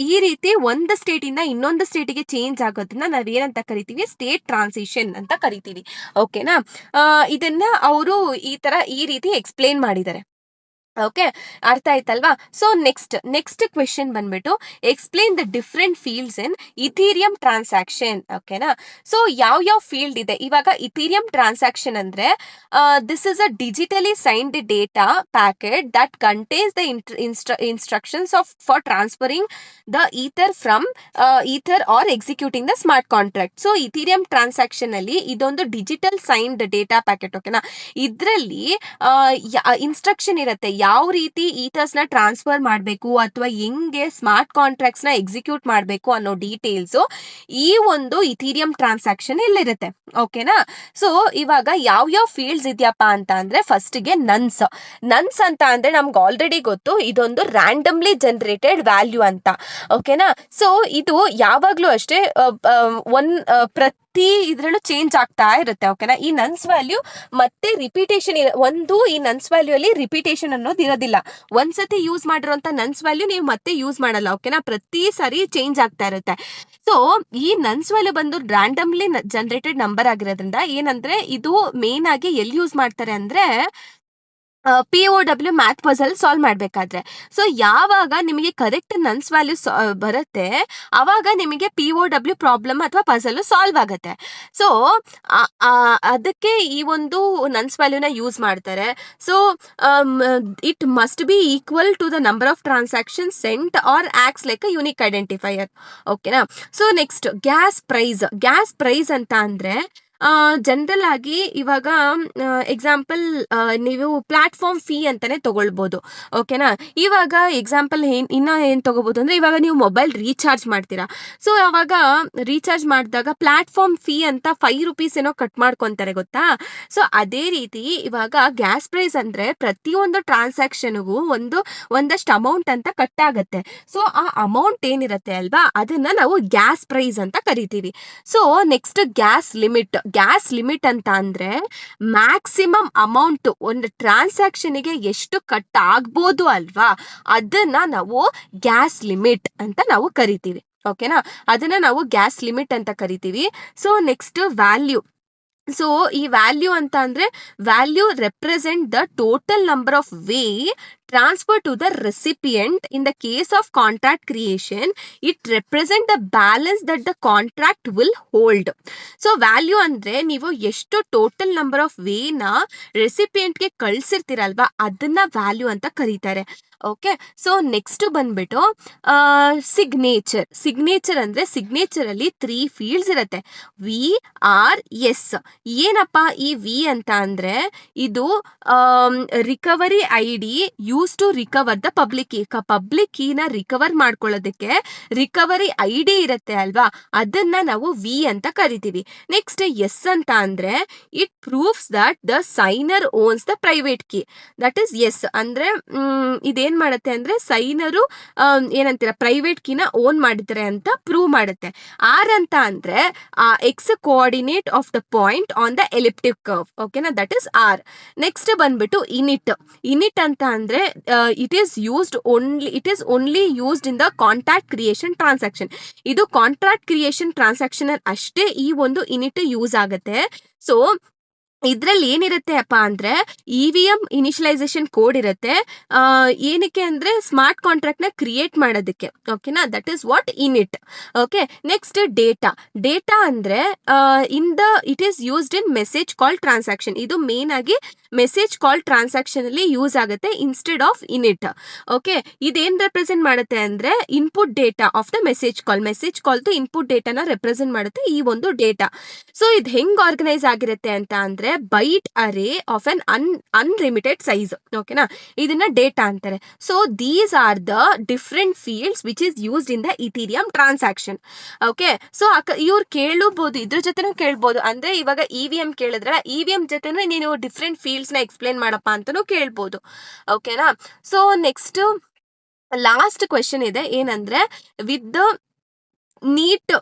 ಈ ರೀತಿ ಒಂದು ಸ್ಟೇಟ್ ಇಂದ ಇನ್ನೊಂದು ಸ್ಟೇಟಿಗೆ ಚೇಂಜ್ ಆಗೋದನ್ನ ನಾವೇನಂತ ಕರಿತೀವಿ, ಸ್ಟೇಟ್ ಟ್ರಾನ್ಸಿಷನ್ ಅಂತ ಕರಿತೀವಿ. ಓಕೆನಾ? ಇದನ್ನ ಅವರು ಈ ರೀತಿ ಎಕ್ಸ್ಪ್ಲೇನ್ ಮಾಡಿದ್ದಾರೆ. ಓಕೆ, ಅರ್ಥ ಆಯ್ತಲ್ವಾ? ಸೊ ನೆಕ್ಸ್ಟ್ ಕ್ವೆಶನ್ ಬಂದ್ಬಿಟ್ಟು explain the different fields in Ethereum transaction. ಓಕೆನಾ? ಸೊ ಯಾವ ಫೀಲ್ಡ್ ಇದೆ ಇವಾಗ ಇಥೀರಿಯಂ ಟ್ರಾನ್ಸಾಕ್ಷನ್ ಅಂದ್ರೆ this is a digitally signed data packet that contains the instructions for transferring the ether or executing the smart contract. So Ethereum transaction ಅಲ್ಲಿ ಇದೊಂದು digital signed data packet. ಓಕೆನಾ? ಇದರಲ್ಲಿ instruction ಇರುತ್ತೆ ಯಾವ ರೀತಿ ಈಥರ್ಸ್ ನ transfer ಮಾಡಬೇಕು ಅಥವಾ ಹೆಂಗೆ ಸ್ಮಾರ್ಟ್ ಕಾಂಟ್ರಾಕ್ಟ್ಸ್ ನ ಎಕ್ಸಿಕ್ಯೂಟ್ ಮಾಡಬೇಕು ಅನ್ನೋ ಡೀಟೇಲ್ಸ್ ಈ ಒಂದು ಇಥೀರಿಯಂ ಟ್ರಾನ್ಸಾಕ್ಷನ್ ಇಲ್ಲಿರುತ್ತೆ. ಓಕೆನಾ? ಸೊ ಇವಾಗ ಯಾವ ಫೀಲ್ಡ್ಸ್ ಇದೆಯಪ್ಪ ಅಂತ ಅಂದ್ರೆ ಫಸ್ಟ್ ಗೆ ನನ್ಸ್ ಅಂತ ಅಂದ್ರೆ ನಮ್ಗೆ ಆಲ್ರೆಡಿ ಗೊತ್ತು ಇದೊಂದು ರ್ಯಾಂಡಮ್ಲಿ ಜನರೇಟೆಡ್ ವ್ಯಾಲ್ಯೂ ಅಂತ. ಓಕೆನಾ? ಸೊ ಇದು ಯಾವಾಗ್ಲೂ ಅಷ್ಟೇ ಪ್ರತಿ ಇದ್ರಲ್ಲೂ ಚೇಂಜ್ ಆಗ್ತಾ ಇರುತ್ತೆ. ಓಕೆನಾ? ಈ ನನ್ಸ್ ವ್ಯಾಲ್ಯೂ ಮತ್ತೆ ರಿಪಿಟೇಷನ್ ಈ ನನ್ಸ್ ವ್ಯಾಲ್ಯೂ ಅಲ್ಲಿ ರಿಪಿಟೇಷನ್ ಅನ್ನೋದು ಇರೋದಿಲ್ಲ. ಒಂದ್ಸತಿ ಯೂಸ್ ಮಾಡಿರೋಂತ ನನ್ಸ್ ವ್ಯಾಲ್ಯೂ ನೀವು ಮತ್ತೆ ಯೂಸ್ ಮಾಡಲ್ಲ. ಓಕೆನಾ? ಪ್ರತಿ ಸಾರಿ ಚೇಂಜ್ ಆಗ್ತಾ ಇರುತ್ತೆ. ಸೊ ಈ ನನ್ಸ್ ವ್ಯಾಲ್ಯೂ ಬಂದು ರ್ಯಾಂಡಮ್ಲಿ ಜನರೇಟೆಡ್ ನಂಬರ್ ಆಗಿರೋದ್ರಿಂದ ಏನಂದ್ರೆ ಇದು ಮೇನ್ ಆಗಿ ಎಲ್ಲಿ ಯೂಸ್ ಮಾಡ್ತಾರೆ ಅಂದ್ರೆ POW ಮ್ಯಾಥ್ ಪಜಲ್ ಸಾಲ್ವ್ ಮಾಡ್ಬೇಕಾದ್ರೆ. ಸೊ ಯಾವಾಗ ನಿಮಗೆ ಕರೆಕ್ಟ್ ನನ್ಸ್ ವ್ಯಾಲ್ಯೂ ಬರುತ್ತೆ, ಅವಾಗ ನಿಮಗೆ POW ಪ್ರಾಬ್ಲಮ್ ಅಥವಾ ಪಜಲ್ ಸಾಲ್ವ್ ಆಗತ್ತೆ. ಸೊ ಅದಕ್ಕೆ ಈ ಒಂದು ನನ್ಸ್ ವ್ಯಾಲ್ಯೂನ ಯೂಸ್ ಮಾಡ್ತಾರೆ. So it must be equal to the number of transaction sent or acts like a unique identifier. ಓಕೆನಾ? ಸೊ ನೆಕ್ಸ್ಟ್ ಗ್ಯಾಸ್ ಪ್ರೈಸ್ ಅಂತ ಅಂದ್ರೆ ಜನರಲ್ ಆಗಿ ಇವಾಗ ಎಕ್ಸಾಂಪಲ್ ನೀವು ಪ್ಲಾಟ್ಫಾರ್ಮ್ ಫೀ ಅಂತಾನೆ ತಗೊಳ್ಬೋದು. ಓಕೆನಾ? ಇವಾಗ ಎಕ್ಸಾಂಪಲ್ ಏನ್ ತಗೋಬಹುದು ಅಂದ್ರೆ, ಇವಾಗ ನೀವು ಮೊಬೈಲ್ ರೀಚಾರ್ಜ್ ಮಾಡ್ತೀರಾ. ಸೊ ಅವಾಗ ರೀಚಾರ್ಜ್ ಮಾಡಿದಾಗ ಪ್ಲಾಟ್ಫಾರ್ಮ್ ಫೀ ಅಂತ ₹5 ಏನೋ ಕಟ್ ಮಾಡ್ಕೊಂತಾರೆ, ಗೊತ್ತಾ? ಸೊ ಅದೇ ರೀತಿ ಇವಾಗ ಗ್ಯಾಸ್ ಪ್ರೈಸ್ ಅಂದ್ರೆ ಪ್ರತಿಯೊಂದು ಟ್ರಾನ್ಸಾಕ್ಷನ್ಗೂ ಒಂದಷ್ಟು ಅಮೌಂಟ್ ಅಂತ ಕಟ್ ಆಗತ್ತೆ. ಸೊ ಆ ಅಮೌಂಟ್ ಏನಿರತ್ತೆ ಅಲ್ವಾ, ಅದನ್ನ ನಾವು ಗ್ಯಾಸ್ ಪ್ರೈಸ್ ಅಂತ ಕರಿತೀವಿ. ಸೊ ನೆಕ್ಸ್ಟ್ ಗ್ಯಾಸ್ ಲಿಮಿಟ್ ಅಂತ ಅಂದ್ರೆ ಮ್ಯಾಕ್ಸಿಮಮ್ ಅಮೌಂಟ್ ಒಂದು ಟ್ರಾನ್ಸಾಕ್ಷನ್ಗೆ ಎಷ್ಟು ಕಟ್ ಆಗ್ಬೋದು ಅಲ್ವಾ, ಅದನ್ನ ನಾವು ಗ್ಯಾಸ್ ಲಿಮಿಟ್ ಅಂತ ನಾವು ಕರಿತೀವಿ. ಓಕೆನಾ? ಅದನ್ನ ನಾವು ಗ್ಯಾಸ್ ಲಿಮಿಟ್ ಅಂತ ಕರಿತೀವಿ. So next value. ಸೊ ಈ ವ್ಯಾಲ್ಯೂ ಅಂತ ಅಂದ್ರೆ value represent the total number of way transfer to the recipient. In the case of contract creation, it represent the balance that the contract will hold. So value ಅಂದ್ರೆ ನೀವು ಎಷ್ಟು total number of Vena ರೆಸಿಪಿಯೆಂಟ್ಗೆ ಕಳ್ಸಿರ್ತೀರಲ್ವಾ, ಅದನ್ನ value ಅಂತ ಕರೀತಾರೆ. Okay? So next ಬಂದ್ಬಿಟ್ಟು signature ಅಂದ್ರೆ signature ಅಲ್ಲಿ 3 fields ಇರುತ್ತೆ, VRS. ಏನಪ್ಪ ಈ ವಿ ಅಂತ ಅಂದ್ರೆ, ಇದು recovery ID use to recover the public ಕೀನ ರಿಕವರ್ ಮಾಡ್ಕೊಳ್ಳೋದಕ್ಕೆ ರಿಕವರಿ ID ಇರುತ್ತೆ ಅಲ್ವಾ, ಅದನ್ನ ನಾವು ವಿ ಅಂತ ಕರಿತೀವಿ. ನೆಕ್ಸ್ಟ್ ಎಸ್ ಅಂತ ಅಂದ್ರೆ it proves that the signer owns the private key. That is s ಅಂದ್ರೆ ಇದೇನ್ ಮಾಡುತ್ತೆ ಅಂದ್ರೆ ಸೈನರು ಏನಂತೀರ ಪ್ರೈವೇಟ್ ಕೀನ ಓನ್ ಮಾಡಿದ್ದಾರೆ ಅಂತ ಪ್ರೂವ್ ಮಾಡುತ್ತೆ. ಆರ್ ಅಂತ ಅಂದ್ರೆ x coordinate of the point on the elliptic curve. ಓಕೆನಾ? That is r. ನೆಕ್ಸ್ಟ್ ಬಂದ್ಬಿಟ್ಟು ಇನಿಟ್ ಅಂತ ಅಂದ್ರೆ it is only used in the contract creation transaction. ಇದು ಕಾಂಟ್ರಾಕ್ಟ್ ಕ್ರಿಯೇಷನ್ ಟ್ರಾನ್ಸಾಕ್ಷನ್ ಅಷ್ಟೇ ಈ ಒಂದು ಇನಿಟ್ ಯೂಸ್ ಆಗುತ್ತೆ. ಸೊ ಇದ್ರಲ್ಲಿ ಏನಿರುತ್ತೆ ಅಪ್ಪ ಅಂದ್ರೆ EVM ಇನಿಷಿಯಲೈಸೇಷನ್ ಕೋಡ್ ಇರುತ್ತೆ. ಏನಕ್ಕೆ ಅಂದ್ರೆ ಸ್ಮಾರ್ಟ್ ಕಾಂಟ್ರಾಕ್ಟ್ ನ ಕ್ರಿಯೇಟ್ ಮಾಡೋದಕ್ಕೆ. ಓಕೆನಾ? That is what init. Okay? Next data ಅಂದ್ರೆ it is used in message call transaction. ಇದು ಮೇನ್ ಆಗಿ ಮೆಸೇಜ್ ಕಾಲ್ ಟ್ರಾನ್ಸಾಕ್ಷನ್ ಅಲ್ಲಿ ಯೂಸ್ ಆಗುತ್ತೆ ಇನ್ಸ್ಟೆಡ್ ಆಫ್ ಇನಿಟ್. ಓಕೆ? ಇದೇನ್ ರೆಪ್ರೆಸೆಂಟ್ ಮಾಡುತ್ತೆ ಅಂದ್ರೆ input data of the message ಕಾಲ್ದು ಇನ್ಪುಟ್ ಡೇಟಾನ ರೆಪ್ರೆಸೆಂಟ್ ಮಾಡುತ್ತೆ ಈ ಒಂದು ಡೇಟಾ. ಸೊ ಇದು ಹೆಂಗ್ ಆರ್ಗನೈಸ್ ಆಗಿರುತ್ತೆ ಅಂತ ಅಂದ್ರೆ byte array of an unlimited size. ಓಕೆನಾ? ಇದನ್ನ ಡೇಟಾ ಅಂತಾರೆ. So these are the different fields which is used in the Ethereum transaction. Okay? So ಇವ್ರು ಕೇಳಬಹುದು, ಇದ್ರ ಜೊತೆನೂ ಕೇಳ್ಬೋದು. ಅಂದ್ರೆ ಇವಾಗ EVM ಕೇಳಿದ್ರೆ EVM ಜೊತೆನೂ ನೀನು ಡಿಫ್ರೆಂಟ್ ಫೀಲ್ಡ್ಸ್ ನ ಎಕ್ಸ್ಪ್ಲೇನ್ ಮಾಡಪ್ಪ ಅಂತಾನೂ ಕೇಳ್ಬೋದು. ಓಕೆನಾ? ಸೊ ನೆಕ್ಸ್ಟ್ ಲಾಸ್ಟ್ ಕ್ವೆಶನ್ ಇದೆ, ಏನಂದ್ರೆ ವಿತ್ ದ ನೀಟ್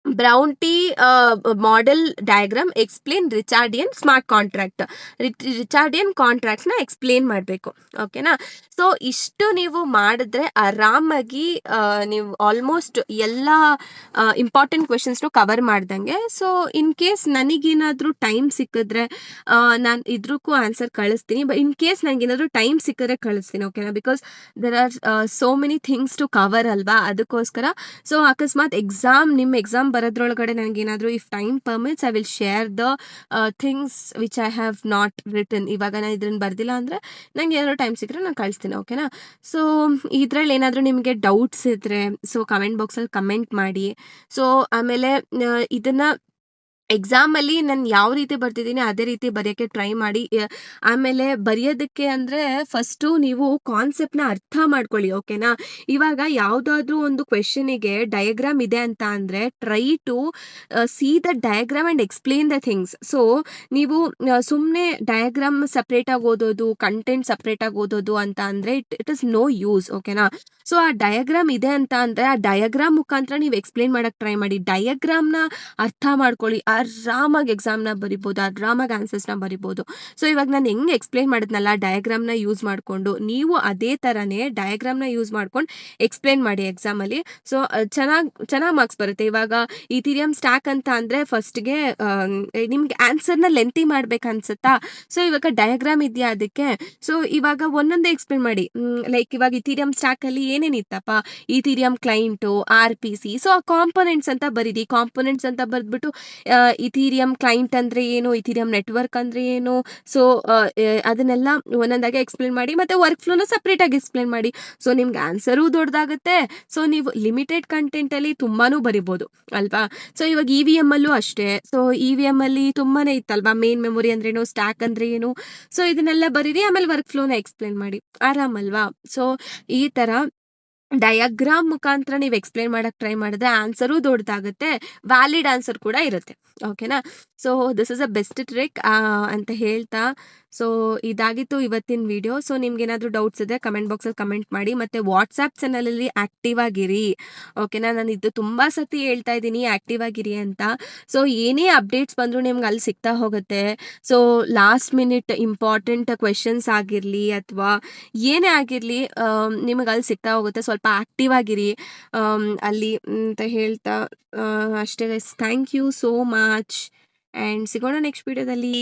ಬ್ರೌನ್ಟಿ model diagram explain Ricardian smart contract. Ricardian contracts ನ ಎಕ್ಸ್ಪ್ಲೇನ್ ಮಾಡಬೇಕು. ಓಕೆನಾ? ಸೊ ಇಷ್ಟು ನೀವು ಮಾಡಿದ್ರೆ ಆರಾಮಾಗಿ ನೀವು ಆಲ್ಮೋಸ್ಟ್ ಎಲ್ಲ ಇಂಪಾರ್ಟೆಂಟ್ ಕ್ವೆಶನ್ಸ್ನು ಕವರ್ ಮಾಡ್ದಂಗೆ. ಸೊ ಇನ್ ಕೇಸ್ ನನಗೇನಾದ್ರೂ ಟೈಮ್ ಸಿಕ್ಕಿದ್ರೆ ನಾನು ಇದ್ರಕ್ಕೂ ಆನ್ಸರ್ ಕಳಿಸ್ತೀನಿ. ಇನ್ ಕೇಸ್ ನನಗೇನಾದ್ರೂ ಟೈಮ್ ಸಿಕ್ಕಿದ್ರೆ ಕಳಿಸ್ತೀನಿ. ಓಕೆನಾ? Because there are so many things to cover ಅಲ್ವಾ, ಅದಕ್ಕೋಸ್ಕರ. ಸೊ ಅಕಸ್ಮಾತ್ ನಿಮ್ಮ ಎಕ್ಸಾಮ್ ಬರೋದ್ರೊಳಗಡೆ ನನಗೇನಾದರೂ if time permits I will share the things which I have not written. ಇವಾಗ ನಾನು ಇದನ್ನ ಬರ್ದಿಲ್ಲ ಅಂದರೆ ನಂಗೆ ಏನಾದರೂ ಟೈಮ್ ಸಿಕ್ಕರೆ ನಾನು ಕಳಿಸ್ತೀನಿ. ಓಕೆನಾ? ಸೊ ಇದರಲ್ಲಿ ಏನಾದರೂ ನಿಮಗೆ ಡೌಟ್ಸ್ ಇದ್ದರೆ ಸೊ ಕಮೆಂಟ್ ಬಾಕ್ಸಲ್ಲಿ ಕಮೆಂಟ್ ಮಾಡಿ. ಸೊ ಆಮೇಲೆ ಇದನ್ನು ಎಕ್ಸಾಮಲ್ಲಿ ನಾನು ಯಾವ ರೀತಿ ಬರ್ತಿದ್ದೀನಿ ಅದೇ ರೀತಿ ಬರೆಯೋಕ್ಕೆ ಟ್ರೈ ಮಾಡಿ. ಆಮೇಲೆ ಬರೆಯೋದಕ್ಕೆ ಅಂದರೆ ಫಸ್ಟು ನೀವು ಕಾನ್ಸೆಪ್ಟ್ನ ಅರ್ಥ ಮಾಡ್ಕೊಳ್ಳಿ. ಓಕೆನಾ? ಇವಾಗ ಯಾವುದಾದ್ರೂ ಒಂದು ಕ್ವೆಶನಿಗೆ ಡಯಾಗ್ರಾಮ್ ಇದೆ ಅಂತ ಅಂದರೆ try to see the diagram and explain the things. So ನೀವು ಸುಮ್ಮನೆ ಡಯಾಗ್ರಾಮ್ ಸಪ್ರೇಟಾಗಿ ಓದೋದು, ಕಂಟೆಂಟ್ ಸಪ್ರೇಟಾಗಿ ಓದೋದು ಅಂತ ಅಂದರೆ ಇಟ್ ಇಸ್ ನೋ ಯೂಸ್. ಓಕೆನಾ? ಸೊ ಆ ಡಯಾಗ್ರಾಮ್ ಇದೆ ಅಂತ ಅಂದರೆ ಆ ಡಯಾಗ್ರಾಮ್ ಮುಖಾಂತರ ನೀವು ಎಕ್ಸ್ಪ್ಲೇನ್ ಮಾಡೋಕ್ಕೆ ಟ್ರೈ ಮಾಡಿ. ಡಯಾಗ್ರಾಮ್ನ ಅರ್ಥ ಮಾಡ್ಕೊಳ್ಳಿ. ಆ ಆರಾಮಾಗಿ ಎಕ್ಸಾಮ್‌ನ ಬರಿಬೋದು, ಆರಾಮಾಗಿ ಆನ್ಸರ್ಸ್‌ನ ಬರಿಬೋದು. ಸೊ, ಇವಾಗ ನಾನು ಹೆಂಗ್ ಎಕ್ಸ್‌ಪ್ಲೇನ್ ಮಾಡಿದ್ನಲ್ಲ ಡಯಾಗ್ರಾಮ್‌ನ ಯೂಸ್ ಮಾಡ್ಕೊಂಡು, ನೀವು ಅದೇ ಥರನೇ ಡಯಾಗ್ರಾಮ್‌ನ ಯೂಸ್ ಮಾಡ್ಕೊಂಡು ಎಕ್ಸ್‌ಪ್ಲೇನ್ ಮಾಡಿ ಎಕ್ಸಾಮಲ್ಲಿ. ಸೊ, ಚೆನ್ನಾಗ್ ಮಾರ್ಕ್ಸ್ ಬರುತ್ತೆ. ಇವಾಗ ಈಥೀರಿಯಂ ಸ್ಟ್ಯಾಕ್ ಅಂತ ಅಂದ್ರೆ ಫಸ್ಟ್‌ಗೆ ನಿಮ್ಗೆ ಆನ್ಸರ್‌ನ ಲೆಂಥಿ ಮಾಡ್ಬೇಕನ್ಸುತ್ತಾ? ಸೊ, ಇವಾಗ ಡಯಾಗ್ರಾಮ್ ಇದೆಯಾ ಅದಕ್ಕೆ? ಸೊ, ಇವಾಗ ಒಂದೊಂದೇ ಎಕ್ಸ್‌ಪ್ಲೇನ್ ಮಾಡಿ. ಲೈಕ್ ಇವಾಗ ಈಥೀರಿಯಂ ಸ್ಟ್ಯಾಕಲ್ಲಿ ಏನೇನಿತ್ತಪ್ಪ? ಈಥೀರಿಯಂ ಕ್ಲೈಂಟು, ಆರ್-ಪಿ-ಸಿ. ಸೊ, ಆ ಕಾಂಪೋನೆಂಟ್ಸ್ ಅಂತ ಬರೀರಿ. ಕಾಂಪೋನೆಂಟ್ಸ್ ಅಂತ ಬರೆದ್ಬಿಟ್ಟು ಈಥೀರಿಯಂ ಕ್ಲೈಂಟ್ ಅಂದ್ರೆ ಏನು? ಈಥೀರಿಯಂ ನೆಟ್‌ವರ್ಕ್ ಅಂದ್ರೆ ಏನು? ಸೊ, ಅದನ್ನೆಲ್ಲ ಒಂದೊಂದಾಗಿ ಎಕ್ಸ್‌ಪ್ಲೇನ್ ಮಾಡಿ. ಮತ್ತೆ ವರ್ಕ್ ಫ್ಲೋನ ಸಪ್ರೇಟಾಗಿ ಎಕ್ಸ್‌ಪ್ಲೇನ್ ಮಾಡಿ. ಸೊ, ನಿಮ್ಗೆ ಆನ್ಸರೂ ದೊಡ್ಡದಾಗುತ್ತೆ. ಸೊ, ನೀವು ಲಿಮಿಟೆಡ್ ಕಂಟೆಂಟಲ್ಲಿ ತುಂಬಾನು ಬರಿಬೋದು ಅಲ್ವಾ? ಸೊ, ಇವಾಗ ಇ-ವಿ-ಎಮ್ಮಲ್ಲೂ ಅಷ್ಟೇ. ಸೊ, ಇ-ವಿ-ಎಮ್ಮಲ್ಲಿ ತುಂಬಾನೇ ಇತ್ತಲ್ವಾ? ಮೇನ್ ಮೆಮೊರಿ ಅಂದ್ರೇನು? ಸ್ಟ್ಯಾಕ್ ಅಂದ್ರೆ ಏನು? ಸೊ, ಇದನ್ನೆಲ್ಲ ಬರೀರಿ. ಆಮೇಲೆ ವರ್ಕ್ ಫ್ಲೋನ ಎಕ್ಸ್‌ಪ್ಲೇನ್ ಮಾಡಿ. ಆರಾಮಲ್ವಾ? ಸೊ, ಈ ಥರ ಡಯಾಗ್ರಾಮ್ ಮುಖಾಂತರ ನೀವು ಎಕ್ಸ್‌ಪ್ಲೇನ್ ಮಾಡಕ್ ಟ್ರೈ ಮಾಡಿದ್ರೆ ಆನ್ಸರೂ ದೊಡ್ಡದಾಗುತ್ತೆ. ವ್ಯಾಲಿಡ್ ಆನ್ಸರ್ ಕೂಡ ಇರುತ್ತೆ. ಓಕೆನಾ? So, this is a best trick ಅಂತ ಹೇಳ್ತಾ, ಸೊ, ಇದಾಗಿತ್ತು ಇವತ್ತಿನ ವಿಡಿಯೋ. ಸೊ, ನಿಮ್ಗೇನಾದ್ರೂ ಡೌಟ್ಸ್ ಇದ್ರೆ ಕಮೆಂಟ್ ಬಾಕ್ಸಲ್ಲಿ ಕಮೆಂಟ್ ಮಾಡಿ. ಮತ್ತೆ ವಾಟ್ಸ್ಯಾಪ್ ಚಾನಲಲ್ಲಿ ಆಕ್ಟಿವ್ ಆಗಿರಿ. ಓಕೆನಾ? ನಾನು ಇದು ತುಂಬಾ ಸತಿ ಹೇಳ್ತಾ ಇದ್ದೀನಿ ಆಕ್ಟಿವ್ ಆಗಿರಿ ಅಂತ. ಸೊ, ಏನೇ ಅಪ್ಡೇಟ್ಸ್ ಬಂದ್ರು ನಿಮ್ಗೆ ಅಲ್ಲಿ ಸಿಗ್ತಾ ಹೋಗುತ್ತೆ. So, last minute important questions ಆಗಿರ್ಲಿ ಅಥವಾ ಏನೇ ಆಗಿರ್ಲಿ ನಿಮಗೆ ಅಲ್ಲಿ ಸಿಗ್ತಾ ಹೋಗುತ್ತೆ. ಸ್ವಲ್ಪ ಆಕ್ಟಿವ್ ಆಗಿರಿ ಅಲ್ಲಿ ಅಂತ ಹೇಳ್ತಾ ಅಷ್ಟೇ guys. Thank you so much and ಸಿಗೋಣ ನೆಕ್ಸ್ಟ್ ವಿಡಿಯೋದಲ್ಲಿ.